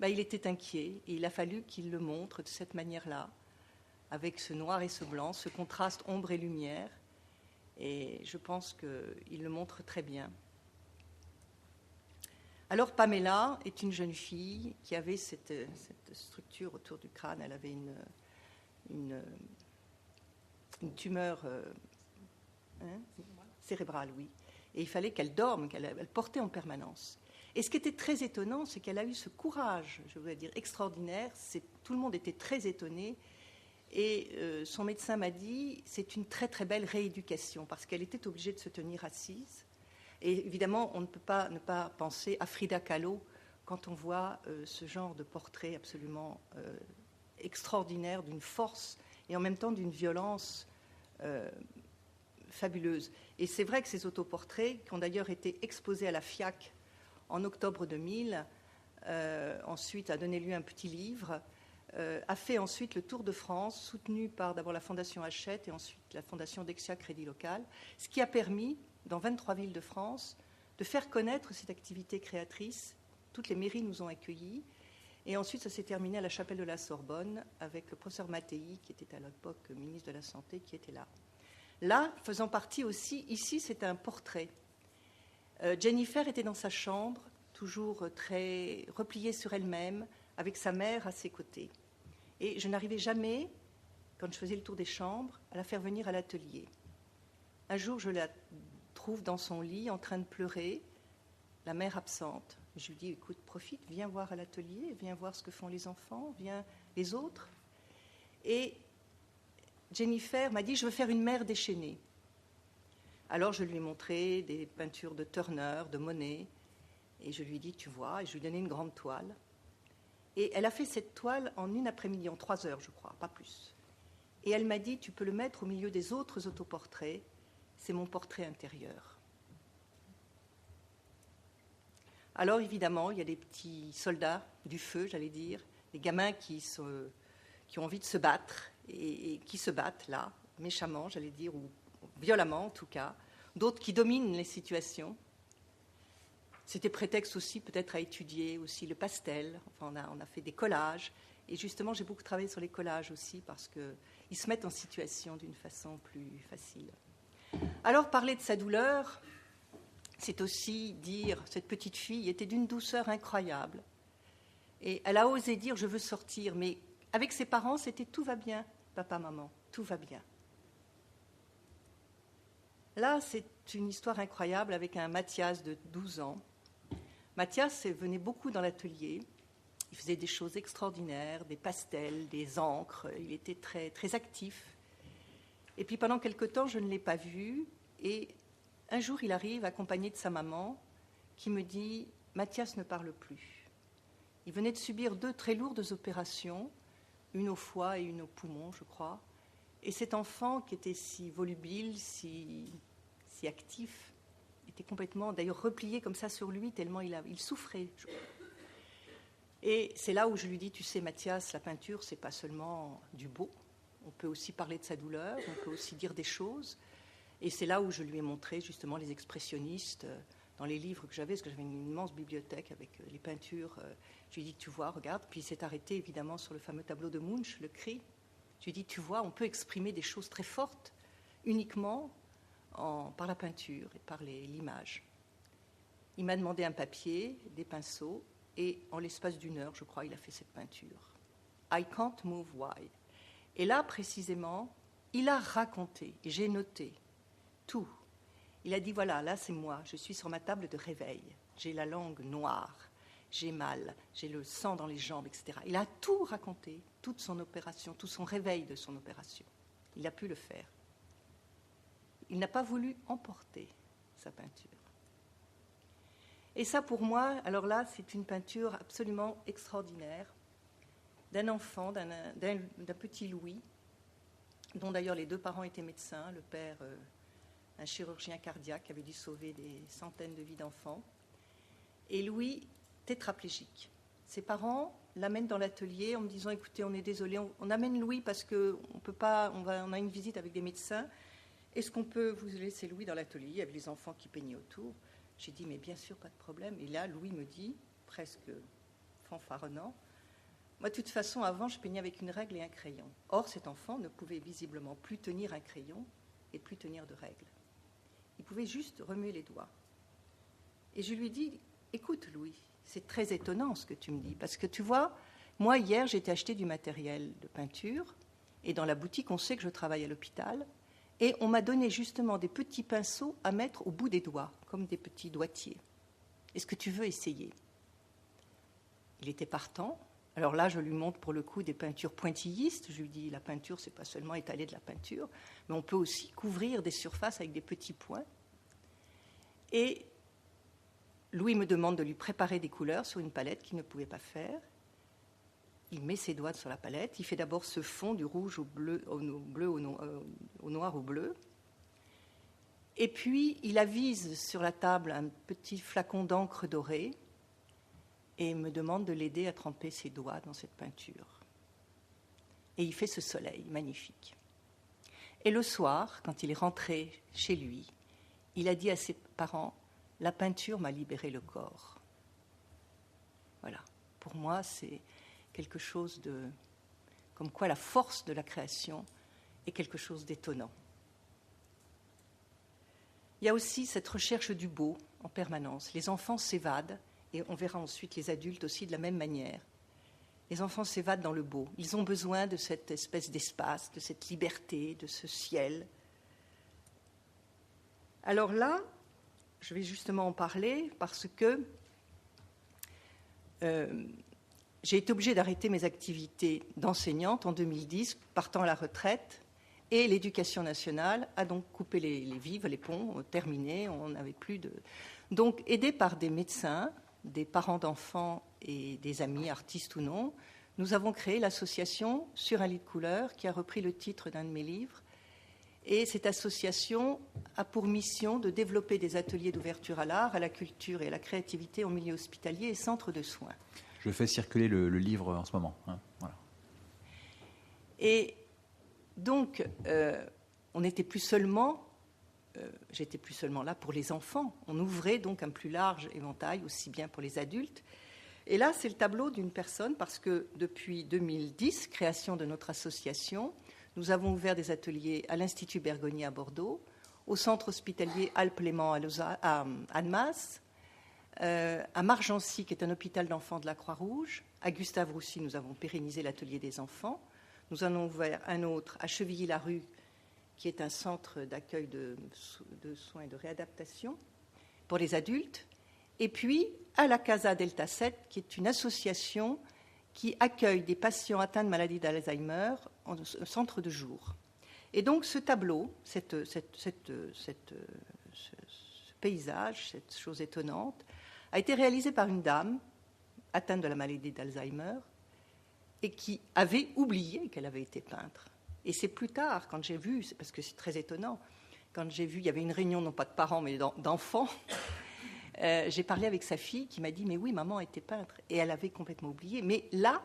il était inquiet et il a fallu qu'il le montre de cette manière-là, avec ce noir et ce blanc, ce contraste ombre et lumière. Et je pense qu'il le montre très bien. Alors Pamela est une jeune fille qui avait cette structure autour du crâne. Elle avait une tumeur cérébrale, oui. Et il fallait qu'elle dorme, qu'elle portait en permanence. Et ce qui était très étonnant, c'est qu'elle a eu ce courage, je voudrais dire, extraordinaire. Tout le monde était très étonné. Et son médecin m'a dit, c'est une très très belle rééducation, parce qu'elle était obligée de se tenir assise. Et évidemment, on ne peut pas ne pas penser à Frida Kahlo quand on voit ce genre de portrait absolument extraordinaire, d'une force et en même temps d'une violence fabuleuse. Et c'est vrai que ces autoportraits, qui ont d'ailleurs été exposés à la FIAC en octobre 2000, ensuite a donné lieu à un petit livre, a fait ensuite le tour de France, soutenu par d'abord la Fondation Hachette et ensuite la Fondation Dexia Crédit Local, ce qui a permis, dans 23 villes de France, de faire connaître cette activité créatrice. Toutes les mairies nous ont accueillis. Et ensuite, ça s'est terminé à la chapelle de la Sorbonne avec le professeur Mattei, qui était à l'époque ministre de la Santé, qui était là. Là, faisant partie aussi, ici, c'est un portrait. Jennifer était dans sa chambre, toujours très repliée sur elle-même, avec sa mère à ses côtés. Et je n'arrivais jamais, quand je faisais le tour des chambres, à la faire venir à l'atelier. Un jour, je la trouve dans son lit, en train de pleurer, la mère absente. Je lui dis, écoute, profite, viens voir à l'atelier, viens voir ce que font les enfants, viens les autres. Et Jennifer m'a dit, je veux faire une mère déchaînée. Alors je lui ai montré des peintures de Turner, de Monet, et je lui ai dit, tu vois, et je lui ai donné une grande toile. Et elle a fait cette toile en une après-midi, en 3 heures, je crois, pas plus. Et elle m'a dit, tu peux le mettre au milieu des autres autoportraits, c'est mon portrait intérieur. Alors évidemment, il y a des petits soldats du feu, j'allais dire, des gamins qui ont envie de se battre, et qui se battent là, méchamment, j'allais dire, ou violemment en tout cas, d'autres qui dominent les situations. C'était prétexte aussi peut-être à étudier aussi le pastel. Enfin, on a fait des collages. Et justement, j'ai beaucoup travaillé sur les collages aussi parce qu'ils se mettent en situation d'une façon plus facile. Alors, parler de sa douleur, c'est aussi dire, cette petite fille était d'une douceur incroyable. Et elle a osé dire, je veux sortir. Mais avec ses parents, c'était tout va bien, papa, maman, tout va bien. Là, c'est une histoire incroyable avec un Mathias de 12 ans. Mathias venait beaucoup dans l'atelier. Il faisait des choses extraordinaires, des pastels, des encres. Il était très, très actif. Et puis pendant quelque temps, je ne l'ai pas vu. Et un jour, il arrive accompagné de sa maman qui me dit « Mathias ne parle plus ». Il venait de subir 2 très lourdes opérations, une au foie et une au poumon, je crois. Et cet enfant qui était si volubile, si actif, était complètement, d'ailleurs, replié comme ça sur lui, tellement il souffrait. Et c'est là où je lui dis, tu sais, Mathias, la peinture, c'est pas seulement du beau. On peut aussi parler de sa douleur, on peut aussi dire des choses. Et c'est là où je lui ai montré, justement, les expressionnistes dans les livres que j'avais, parce que j'avais une immense bibliothèque avec les peintures. Je lui ai dit, tu vois, regarde. Puis il s'est arrêté, évidemment, sur le fameux tableau de Munch, Le Cri. Je lui ai dit, tu vois, on peut exprimer des choses très fortes uniquement par la peinture et par l'image. Il m'a demandé un papier, des pinceaux, et en l'espace d'1 heure, je crois, il a fait cette peinture. I can't move why. Et là, précisément, il a raconté, et j'ai noté tout. Il a dit, voilà, là c'est moi, je suis sur ma table de réveil, j'ai la langue noire, j'ai mal, j'ai le sang dans les jambes, etc. Il a tout raconté, toute son opération, tout son réveil de son opération. Il a pu le faire. Il n'a pas voulu emporter sa peinture. Et ça, pour moi, alors là, c'est une peinture absolument extraordinaire d'un enfant, d'un petit Louis, dont d'ailleurs les 2 parents étaient médecins, le père, un chirurgien cardiaque, qui avait dû sauver des centaines de vies d'enfants, et Louis, tétraplégique. Ses parents l'amènent dans l'atelier en me disant, écoutez, on est désolé, on amène Louis parce qu'on peut pas, on a une visite avec des médecins. Est-ce qu'on peut vous laisser Louis dans l'atelier avec les enfants qui peignaient autour ? J'ai dit, mais bien sûr, pas de problème. Et là, Louis me dit, presque fanfaronnant. Moi, de toute façon, avant, je peignais avec une règle et un crayon. Or, cet enfant ne pouvait visiblement plus tenir un crayon et plus tenir de règle. Il pouvait juste remuer les doigts. Et je lui dis, écoute Louis, c'est très étonnant ce que tu me dis, parce que tu vois, moi hier j'ai été acheter du matériel de peinture, et dans la boutique on sait que je travaille à l'hôpital, et on m'a donné justement des petits pinceaux à mettre au bout des doigts, comme des petits doigtiers. Est-ce que tu veux essayer ? Il était partant. Alors là, je lui montre pour le coup des peintures pointillistes. Je lui dis, la peinture, c'est pas seulement étaler de la peinture, mais on peut aussi couvrir des surfaces avec des petits points. Et Louis me demande de lui préparer des couleurs sur une palette qu'il ne pouvait pas faire. Il met ses doigts sur la palette. Il fait d'abord ce fond du rouge au bleu, au noir au bleu. Et puis, il avise sur la table un petit flacon d'encre dorée et me demande de l'aider à tremper ses doigts dans cette peinture. Et il fait ce soleil magnifique. Et le soir, quand il est rentré chez lui, il a dit à ses parents, « La peinture m'a libéré le corps. » Voilà. Pour moi, c'est quelque chose de... comme quoi la force de la création est quelque chose d'étonnant. Il y a aussi cette recherche du beau en permanence. Les enfants s'évadent, et on verra ensuite les adultes aussi de la même manière. Les enfants s'évadent dans le beau. Ils ont besoin de cette espèce d'espace, de cette liberté, de ce ciel. Alors là, je vais justement en parler parce que j'ai été obligée d'arrêter mes activités d'enseignante en 2010, partant à la retraite, et l'Éducation nationale a donc coupé les vives, les ponts, terminé, on n'avait plus de... Donc, aidée par des médecins, des parents d'enfants et des amis, artistes ou non, nous avons créé l'association Sur un lit de couleurs, qui a repris le titre d'un de mes livres. Et cette association a pour mission de développer des ateliers d'ouverture à l'art, à la culture et à la créativité en milieu hospitalier et centre de soins. Je fais circuler le livre en ce moment. Hein, voilà. Et donc, on n'était plus seulement... j'étais plus seulement là pour les enfants. On ouvrait donc un plus large éventail, aussi bien pour les adultes. Et là, c'est le tableau d'une personne, parce que depuis 2010, création de notre association, nous avons ouvert des ateliers à l'Institut Bergonié à Bordeaux, au centre hospitalier Alpes-Léman à Annemasse, à Margency, qui est un hôpital d'enfants de la Croix-Rouge. À Gustave-Roussy, nous avons pérennisé l'atelier des enfants. Nous en avons ouvert un autre à Chevilly-la-Rue, qui est un centre d'accueil de soins et de réadaptation pour les adultes. Et puis, à la Casa Delta 7, qui est une association qui accueille des patients atteints de maladie d'Alzheimer en centre de jour. Et donc, ce tableau, ce paysage, cette chose étonnante, a été réalisé par une dame atteinte de la maladie d'Alzheimer et qui avait oublié qu'elle avait été peintre. Et c'est plus tard, quand j'ai vu, parce que c'est très étonnant, quand j'ai vu, il y avait une réunion, non pas de parents, mais d'enfants, j'ai parlé avec sa fille qui m'a dit « Mais oui, maman était peintre. » Et elle avait complètement oublié. Mais là,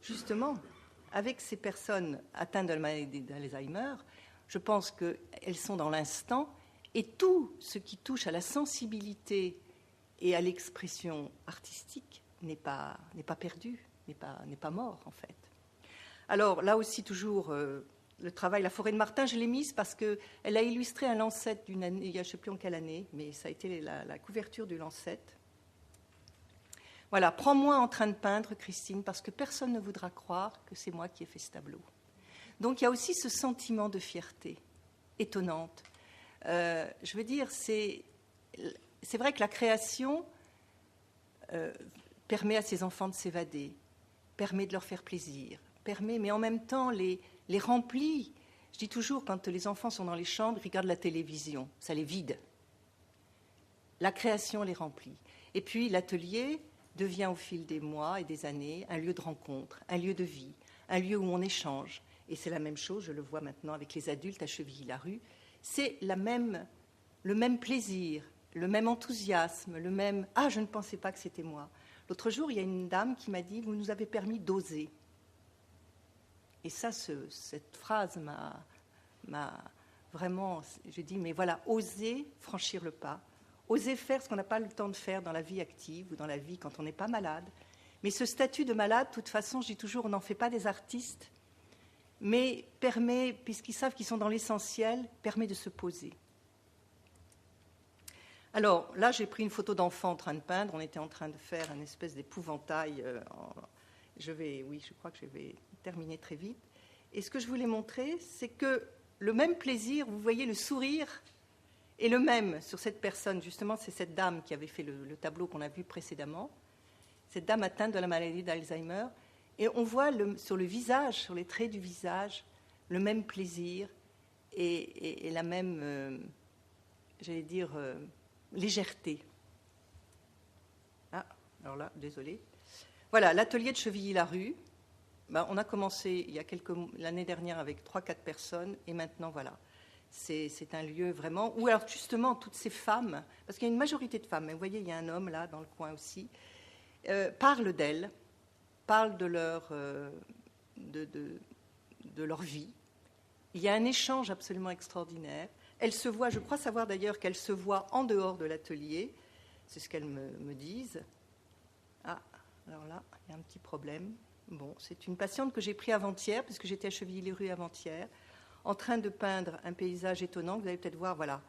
justement, avec ces personnes atteintes de la maladie d'Alzheimer, je pense qu'elles sont dans l'instant, et tout ce qui touche à la sensibilité et à l'expression artistique n'est pas perdu, n'est pas mort, en fait. Alors, là aussi, toujours... le travail La forêt de Martin, je l'ai mise parce qu'elle a illustré un Lancet d'une année, je ne sais plus en quelle année, mais ça a été la couverture du Lancet. Voilà, prends-moi en train de peindre, Christine, parce que personne ne voudra croire que c'est moi qui ai fait ce tableau. Donc il y a aussi ce sentiment de fierté étonnante. Je veux dire, c'est vrai que la création permet à ces enfants de s'évader, permet de leur faire plaisir, mais en même temps les remplit. Je dis toujours, quand les enfants sont dans les chambres, ils regardent la télévision, ça les vide. La création les remplit. Et puis l'atelier devient au fil des mois et des années un lieu de rencontre, un lieu de vie, un lieu où on échange. Et c'est la même chose, je le vois maintenant avec les adultes à Chevilly-la-Rue. C'est le même plaisir, le même enthousiasme, le même « Ah, je ne pensais pas que c'était moi ». L'autre jour, il y a une dame qui m'a dit « Vous nous avez permis d'oser ». Et ça, cette phrase m'a vraiment... Je dis, mais voilà, oser franchir le pas, oser faire ce qu'on n'a pas le temps de faire dans la vie active ou dans la vie quand on n'est pas malade, Mais ce statut de malade, de toute façon, je dis toujours, on n'en fait pas des artistes, mais permet, puisqu'ils savent qu'ils sont dans l'essentiel, permet de se poser. Alors là, j'ai pris une photo d'enfant en train de peindre. On était en train de faire une espèce d'épouvantail. Je crois que je vais terminer très vite. Et ce que je voulais montrer, c'est que le même plaisir, vous voyez, le sourire est le même sur cette personne. Justement, c'est cette dame qui avait fait le tableau qu'on a vu précédemment. Cette dame atteinte de la maladie d'Alzheimer. Et on voit sur le visage, sur les traits du visage, le même plaisir et la même, légèreté. Ah, alors là, désolé. Voilà, l'atelier de Chevilly-Larue. On a commencé l'année dernière avec 3-4 personnes, et maintenant, voilà. C'est un lieu vraiment où, alors justement, toutes ces femmes, parce qu'il y a une majorité de femmes, mais vous voyez, il y a un homme là, dans le coin aussi, parlent d'elles, parlent de leur vie. Il y a un échange absolument extraordinaire. Elles se voient, je crois savoir d'ailleurs qu'elles se voient en dehors de l'atelier. C'est ce qu'elles me disent. Ah, alors là, il y a un petit problème. Bon, c'est une patiente que j'ai prise avant-hier, puisque j'étais à Chevilly-Larue avant-hier, en train de peindre un paysage étonnant, vous allez peut-être voir, voilà.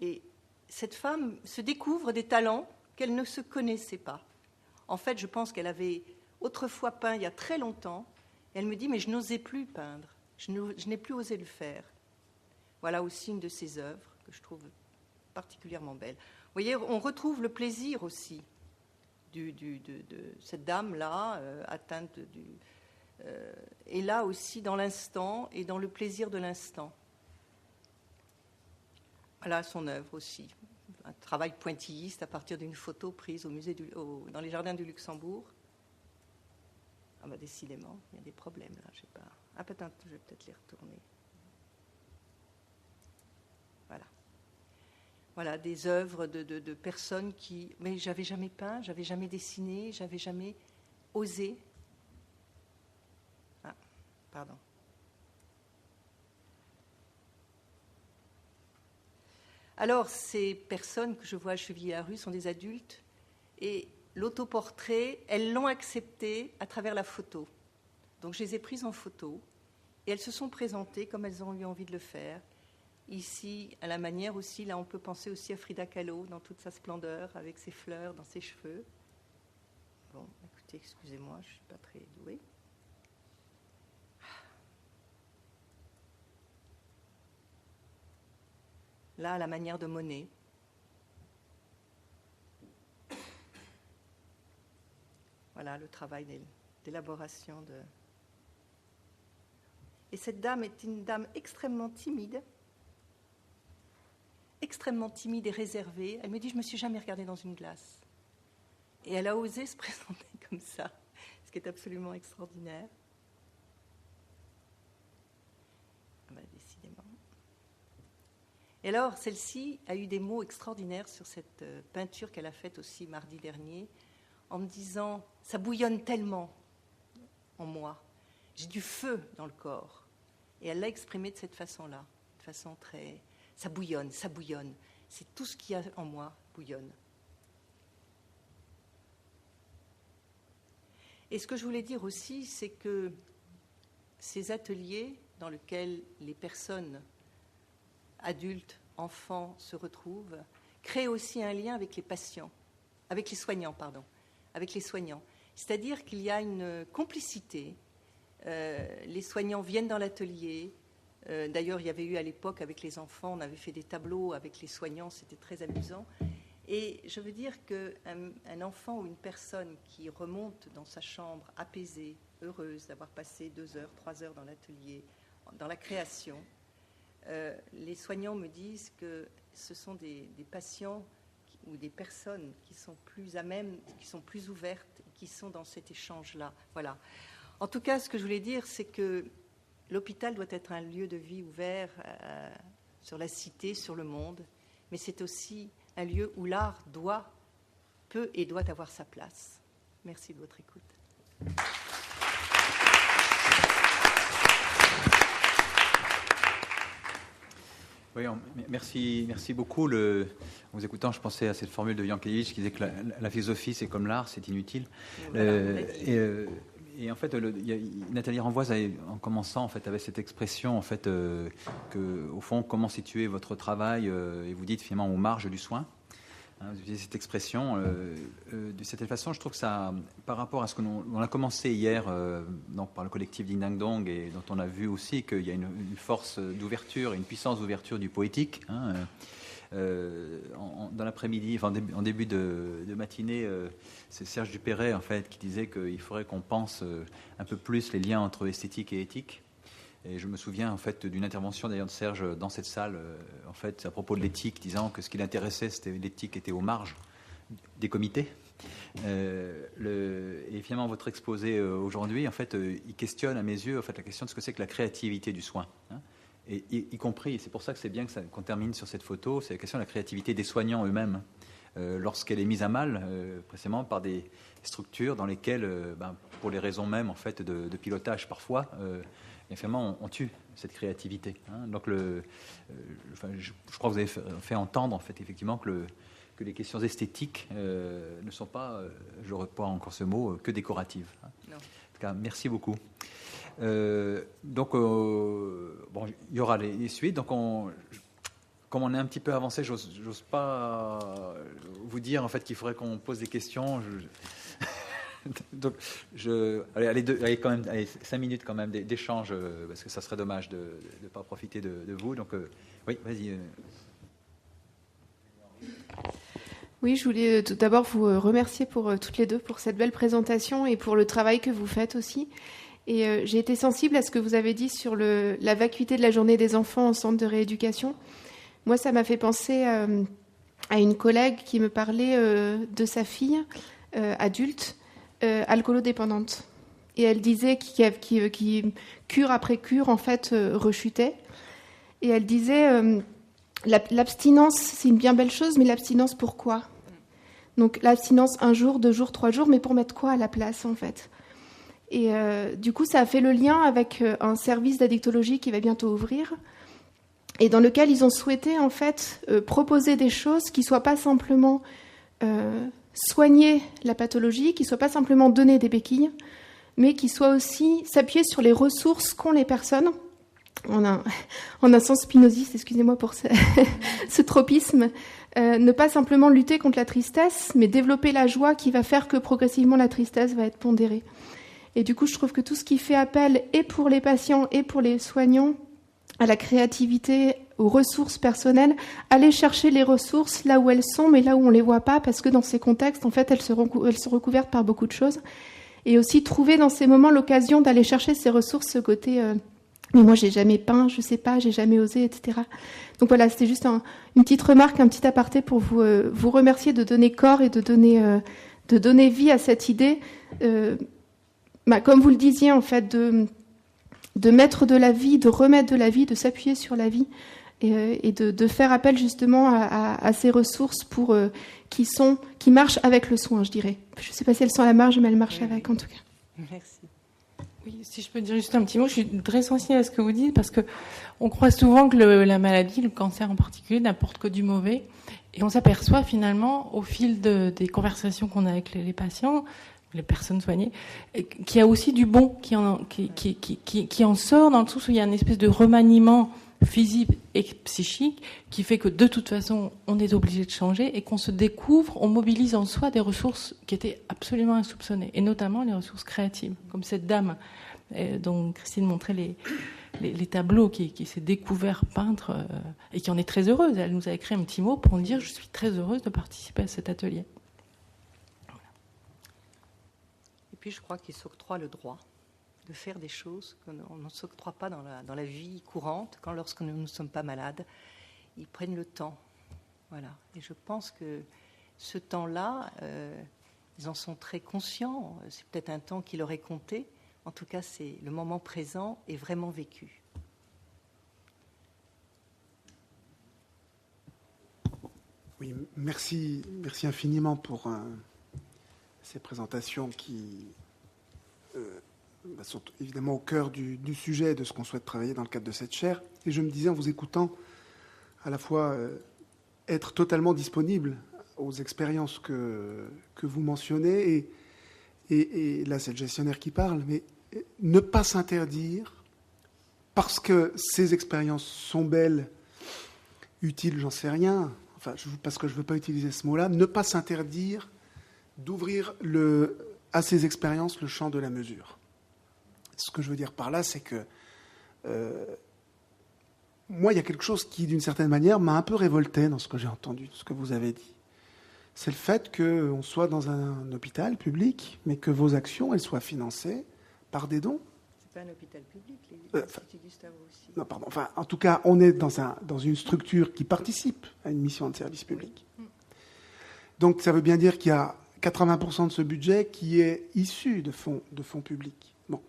Et cette femme se découvre des talents qu'elle ne se connaissait pas. En fait, je pense qu'elle avait autrefois peint il y a très longtemps. Et elle me dit, mais je n'osais plus peindre. Je n'ai plus osé le faire. Voilà aussi une de ses œuvres que je trouve particulièrement belle. Vous voyez, on retrouve le plaisir aussi de cette dame-là, atteinte et là aussi dans l'instant et dans le plaisir de l'instant. Voilà son œuvre aussi. Un travail pointilliste à partir d'une photo prise dans les jardins du Luxembourg. Ah bah décidément, il y a des problèmes là, je sais pas. Ah peut-être, je vais peut-être les retourner. Voilà. Voilà, des œuvres de personnes qui... Mais j'avais jamais peint, j'avais jamais dessiné, j'avais jamais osé. Ah, pardon. Alors, ces personnes que je vois à Chevilly-Larue sont des adultes et l'autoportrait, elles l'ont accepté à travers la photo. Donc, je les ai prises en photo et elles se sont présentées comme elles ont eu envie de le faire. Ici, à la manière aussi, là, on peut penser aussi à Frida Kahlo dans toute sa splendeur, avec ses fleurs dans ses cheveux. Bon, écoutez, excusez-moi, je ne suis pas très douée. Là, à la manière de Monet. Voilà le travail d'élaboration de... Et cette dame est une dame extrêmement timide et réservée. Elle me dit, je ne me suis jamais regardée dans une glace. Et elle a osé se présenter comme ça, ce qui est absolument extraordinaire. Ah ben, décidément. Et alors, celle-ci a eu des mots extraordinaires sur cette peinture qu'elle a faite aussi mardi dernier, en me disant, ça bouillonne tellement en moi, j'ai du feu dans le corps. Et elle l'a exprimé de cette façon-là, de façon très... Ça bouillonne, c'est tout ce qu'il y a en moi bouillonne. Et ce que je voulais dire aussi, c'est que ces ateliers dans lesquels les personnes adultes, enfants se retrouvent, créent aussi un lien avec les soignants. C'est-à-dire qu'il y a une complicité. Les soignants viennent dans l'atelier. D'ailleurs, il y avait eu à l'époque avec les enfants, on avait fait des tableaux avec les soignants, c'était très amusant. Et je veux dire qu'un enfant ou une personne qui remonte dans sa chambre apaisée, heureuse d'avoir passé 2 heures, 3 heures dans l'atelier, dans la création, les soignants me disent que ce sont des patients ou des personnes qui sont plus à même, qui sont plus ouvertes, qui sont dans cet échange-là. Voilà. En tout cas, ce que je voulais dire, c'est que l'hôpital doit être un lieu de vie ouvert sur la cité, sur le monde, mais c'est aussi un lieu où l'art peut et doit avoir sa place. Merci de votre écoute. Oui, merci beaucoup. En vous écoutant, je pensais à cette formule de Yankelevitch qui disait que la philosophie, c'est comme l'art, c'est inutile. Voilà, et en fait, Nathalie Renvoise, en commençant, en fait, avait cette expression, en fait, que, au fond, comment situer votre travail, et vous dites finalement aux marges du soin. Hein, vous utilisez cette expression. De cette façon, je trouve que ça, par rapport à ce que on a commencé hier, donc par le collectif Ding Dang Dong, et dont on a vu aussi qu'il y a une force d'ouverture, une puissance d'ouverture du poétique. Hein, dans l'après-midi, enfin, en début de matinée, c'est Serge Dupéret en fait qui disait qu'il faudrait qu'on pense un peu plus les liens entre esthétique et éthique. Et je me souviens en fait d'une intervention d'ailleurs de Serge dans cette salle, en fait à propos de l'éthique, disant que ce qui l'intéressait, c'était l'éthique était aux marges des comités. Et finalement votre exposé aujourd'hui, en fait, il questionne à mes yeux en fait la question de ce que c'est que la créativité du soin. Hein. Et y compris, et c'est pour ça que c'est bien qu'on termine sur cette photo, c'est la question de la créativité des soignants eux-mêmes, lorsqu'elle est mise à mal, précisément par des structures dans lesquelles, pour les raisons même en fait de pilotage parfois, et finalement on tue cette créativité. Hein. Donc je crois que vous avez fait entendre en fait effectivement que les questions esthétiques ne sont pas, je reprends encore ce mot, que décoratives. Hein. En tout cas, merci beaucoup. Donc, bon, il y aura les suites. Donc, comme on est un petit peu avancé, j'ose pas vous dire en fait qu'il faudrait qu'on pose des questions. Donc, allez, quand même, 5 minutes quand même d'échange, parce que ça serait dommage de ne pas profiter de vous. Donc, oui, vas-y. Oui, je voulais tout d'abord vous remercier pour toutes les deux pour cette belle présentation et pour le travail que vous faites aussi. Et j'ai été sensible à ce que vous avez dit sur la vacuité de la journée des enfants en centre de rééducation. Moi, ça m'a fait penser à une collègue qui me parlait de sa fille adulte, alcoolodépendante. Et elle disait qui cure après cure, en fait, rechutait. Et elle disait, l'abstinence, c'est une bien belle chose, mais l'abstinence, pourquoi ? Donc l'abstinence 1 jour, 2 jours, 3 jours, mais pour mettre quoi à la place, en fait ? Et du coup, ça a fait le lien avec un service d'addictologie qui va bientôt ouvrir et dans lequel ils ont souhaité en fait proposer des choses qui ne soient pas simplement soigner la pathologie, qui ne soient pas simplement donner des béquilles, mais qui soient aussi s'appuyer sur les ressources qu'ont les personnes. En un sens spinoziste, excusez-moi pour ce tropisme, ne pas simplement lutter contre la tristesse, mais développer la joie qui va faire que progressivement la tristesse va être pondérée. Et du coup, je trouve que tout ce qui fait appel, et pour les patients et pour les soignants, à la créativité, aux ressources personnelles, aller chercher les ressources là où elles sont, mais là où on ne les voit pas, parce que dans ces contextes, en fait, elles sont recouvertes par beaucoup de choses. Et aussi trouver dans ces moments l'occasion d'aller chercher ces ressources, ce côté mais moi, j'ai jamais peint, je sais pas, j'ai jamais osé, etc. Donc voilà, c'était juste une petite remarque, un petit aparté pour vous remercier de donner corps et de donner vie à cette idée. Comme vous le disiez, en fait, de mettre de la vie, de remettre de la vie, de s'appuyer sur la vie et de faire appel justement à ces ressources qui marchent avec le soin, je dirais. Je ne sais pas si elles sont à la marge, mais elles marchent avec, en tout cas. Merci. Oui, si je peux dire juste un petit mot, je suis très sensible à ce que vous dites parce que on croit souvent que la maladie, le cancer en particulier, n'apporte que du mauvais. Et on s'aperçoit finalement, au fil des conversations qu'on a avec les patients, les personnes soignées, qu'il y a aussi du bon qui en sort, dans le sens où il y a une espèce de remaniement physique et psychique qui fait que de toute façon on est obligé de changer et qu'on se découvre, on mobilise en soi des ressources qui étaient absolument insoupçonnées, et notamment les ressources créatives, comme cette dame dont Christine montrait les tableaux qui s'est découvert peintre et qui en est très heureuse. Elle nous a écrit un petit mot pour nous dire: je suis très heureuse de participer à cet atelier. Voilà. Et puis je crois qu'il s'octroie le droit de faire des choses qu'on ne s'octroie pas dans la vie courante, lorsque nous ne sommes pas malades. Ils prennent le temps. Voilà. Et je pense que ce temps-là, ils en sont très conscients. C'est peut-être un temps qui leur est compté. En tout cas, c'est le moment présent est vraiment vécu. Oui, merci infiniment pour ces présentations qui sont évidemment au cœur du sujet de ce qu'on souhaite travailler dans le cadre de cette chaire. Et je me disais en vous écoutant à la fois être totalement disponible aux expériences que vous mentionnez, et là c'est le gestionnaire qui parle, mais ne pas s'interdire, parce que ces expériences sont belles, utiles, j'en sais rien, enfin, parce que je ne veux pas utiliser ce mot-là, ne pas s'interdire d'ouvrir à ces expériences le champ de la mesure. Ce que je veux dire par là, c'est que moi, il y a quelque chose qui, d'une certaine manière, m'a un peu révolté dans ce que j'ai entendu, ce que vous avez dit. C'est le fait qu'on soit dans un hôpital public, mais que vos actions, elles soient financées par des dons. C'est pas un hôpital public, l'Institut Gustave aussi. Non, pardon. Enfin, en tout cas, on est dans une structure qui participe à une mission de service public. Oui. Donc, ça veut bien dire qu'il y a 80% de ce budget qui est issu de fonds publics. Bon.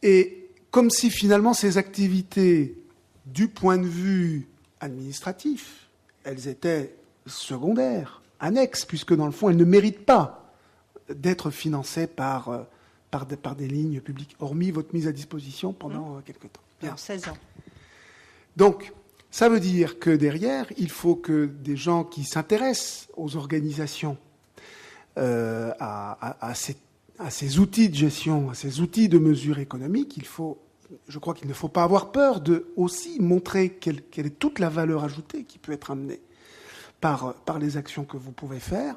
Et comme si finalement ces activités, du point de vue administratif, elles étaient secondaires, annexes, puisque dans le fond, elles ne méritent pas d'être financées par des lignes publiques, hormis votre mise à disposition pendant quelques temps. Bien, 16 ans. Donc, ça veut dire que derrière, il faut que des gens qui s'intéressent aux organisations, à ces outils de gestion, à ces outils de mesure économique, je crois qu'il ne faut pas avoir peur de aussi montrer quelle est toute la valeur ajoutée qui peut être amenée par les actions que vous pouvez faire,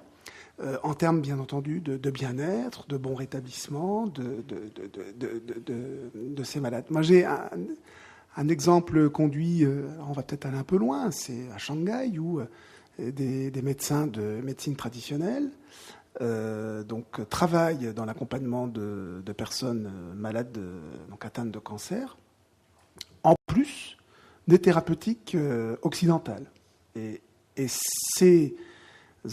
en termes, bien entendu, de bien-être, de bon rétablissement de ces malades. Moi, j'ai un exemple conduit, on va peut-être aller un peu loin, c'est à Shanghai, où des médecins de médecine traditionnelle travaillent dans l'accompagnement de personnes malades, donc atteintes de cancer, en plus des thérapeutiques occidentales. Et ces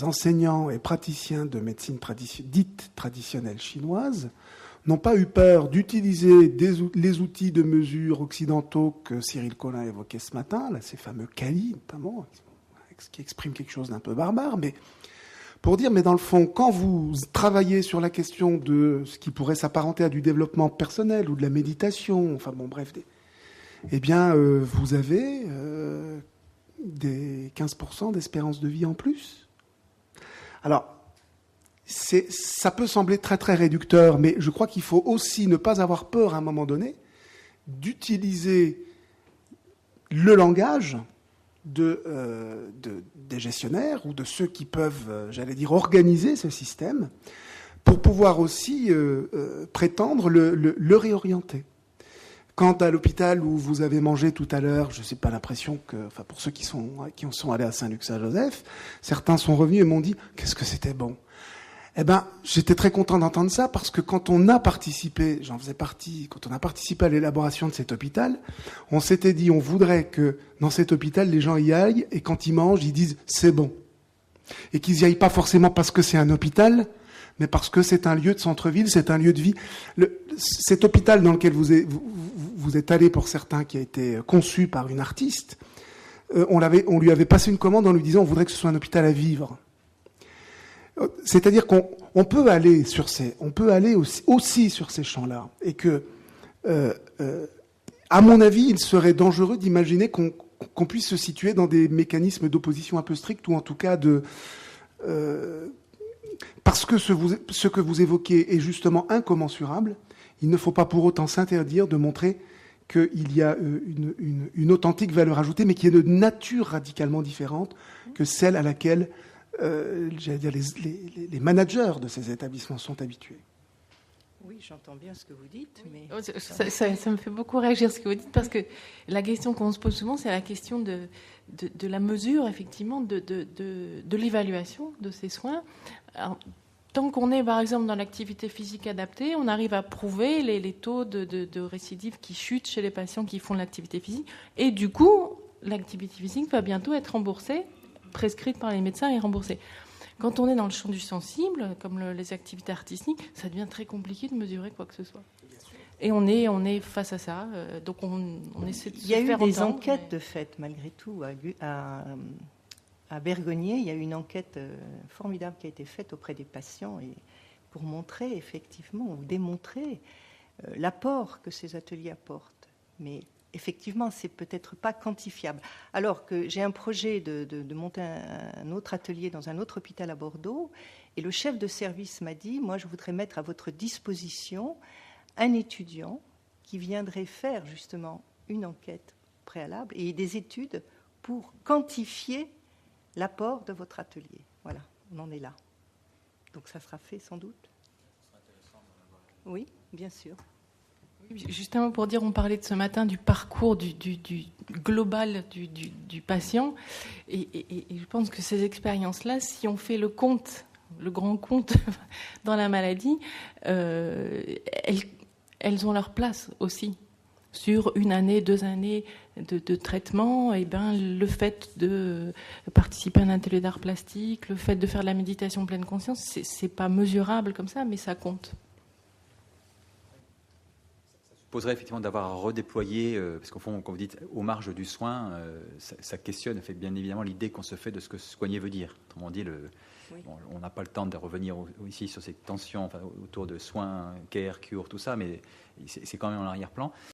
enseignants et praticiens de médecine dite traditionnelle chinoise n'ont pas eu peur d'utiliser les outils de mesure occidentaux que Cyril Collin évoquait ce matin, là, ces fameux CALI notamment, qui expriment quelque chose d'un peu barbare, mais pour dire, mais dans le fond, quand vous travaillez sur la question de ce qui pourrait s'apparenter à du développement personnel ou de la méditation, enfin bon, bref, eh bien, vous avez des 15% d'espérance de vie en plus. Alors, ça peut sembler très très réducteur, mais je crois qu'il faut aussi ne pas avoir peur à un moment donné d'utiliser le langage des gestionnaires ou de ceux qui peuvent, j'allais dire, organiser ce système pour pouvoir aussi prétendre le réorienter. Quant à l'hôpital où vous avez mangé tout à l'heure, je n'ai pas l'impression que, enfin pour ceux qui sont allés à Saint-Luc-Saint-Joseph, certains sont revenus et m'ont dit « qu'est-ce que c'était bon ». Eh ben, j'étais très content d'entendre ça parce que quand on a participé, j'en faisais partie, quand on a participé à l'élaboration de cet hôpital, on s'était dit, on voudrait que dans cet hôpital, les gens y aillent et quand ils mangent, ils disent c'est bon. Et qu'ils y aillent pas forcément parce que c'est un hôpital, mais parce que c'est un lieu de centre-ville, c'est un lieu de vie. Cet hôpital dans lequel vous êtes allé pour certains, qui a été conçu par une artiste, on lui avait passé une commande en lui disant, on voudrait que ce soit un hôpital à vivre. C'est-à-dire qu'on peut aller aussi sur ces champs-là, et que, à mon avis, il serait dangereux d'imaginer qu'on puisse se situer dans des mécanismes d'opposition un peu stricts, ou en tout cas parce que ce que vous évoquez est justement incommensurable. Il ne faut pas pour autant s'interdire de montrer qu'il y a une authentique valeur ajoutée, mais qui est de nature radicalement différente que celle à laquelle j'allais dire, les managers de ces établissements sont habitués. Oui, j'entends bien ce que vous dites, mais... Ça me fait beaucoup réagir ce que vous dites, parce que la question qu'on se pose souvent, c'est la question de la mesure, effectivement, de l'évaluation de ces soins. Alors, tant qu'on est, par exemple, dans l'activité physique adaptée, on arrive à prouver les taux de récidive qui chutent chez les patients qui font de l'activité physique, et du coup, l'activité physique va bientôt être remboursée, prescrite par les médecins et remboursée. Quand on est dans le champ du sensible, comme les activités artistiques, ça devient très compliqué de mesurer quoi que ce soit. Et on est face à ça, donc on essaie de se faire entendre. Il y a eu des enquêtes de fait, malgré tout, à Bergognier. Il y a eu une enquête formidable qui a été faite auprès des patients et pour montrer effectivement, ou démontrer l'apport que ces ateliers apportent. Mais effectivement, c'est peut-être pas quantifiable. Alors que j'ai un projet de monter un autre atelier dans un autre hôpital à Bordeaux, et le chef de service m'a dit, moi, je voudrais mettre à votre disposition un étudiant qui viendrait faire justement une enquête préalable et des études pour quantifier l'apport de votre atelier. Voilà, on en est là. Donc ça sera fait sans doute. Oui, bien sûr. Justement, pour dire, on parlait de ce matin du parcours du global du patient. Et je pense que ces expériences-là, si on fait le compte, le grand compte dans la maladie, elles ont leur place aussi. Sur 1 année, 2 années de traitement, et le fait de participer à un atelier d'art plastique, le fait de faire de la méditation pleine conscience, c'est pas mesurable comme ça, mais ça compte. Poserait effectivement d'avoir à redéployer, parce qu'au fond, quand vous dites aux marges du soin, ça questionne fait bien évidemment l'idée qu'on se fait de ce que soigner veut dire. Autrement dit, Oui. bon, on n'a pas le temps de revenir ici sur ces tensions autour de soins, care, cure, tout ça, mais c'est quand même en arrière-plan.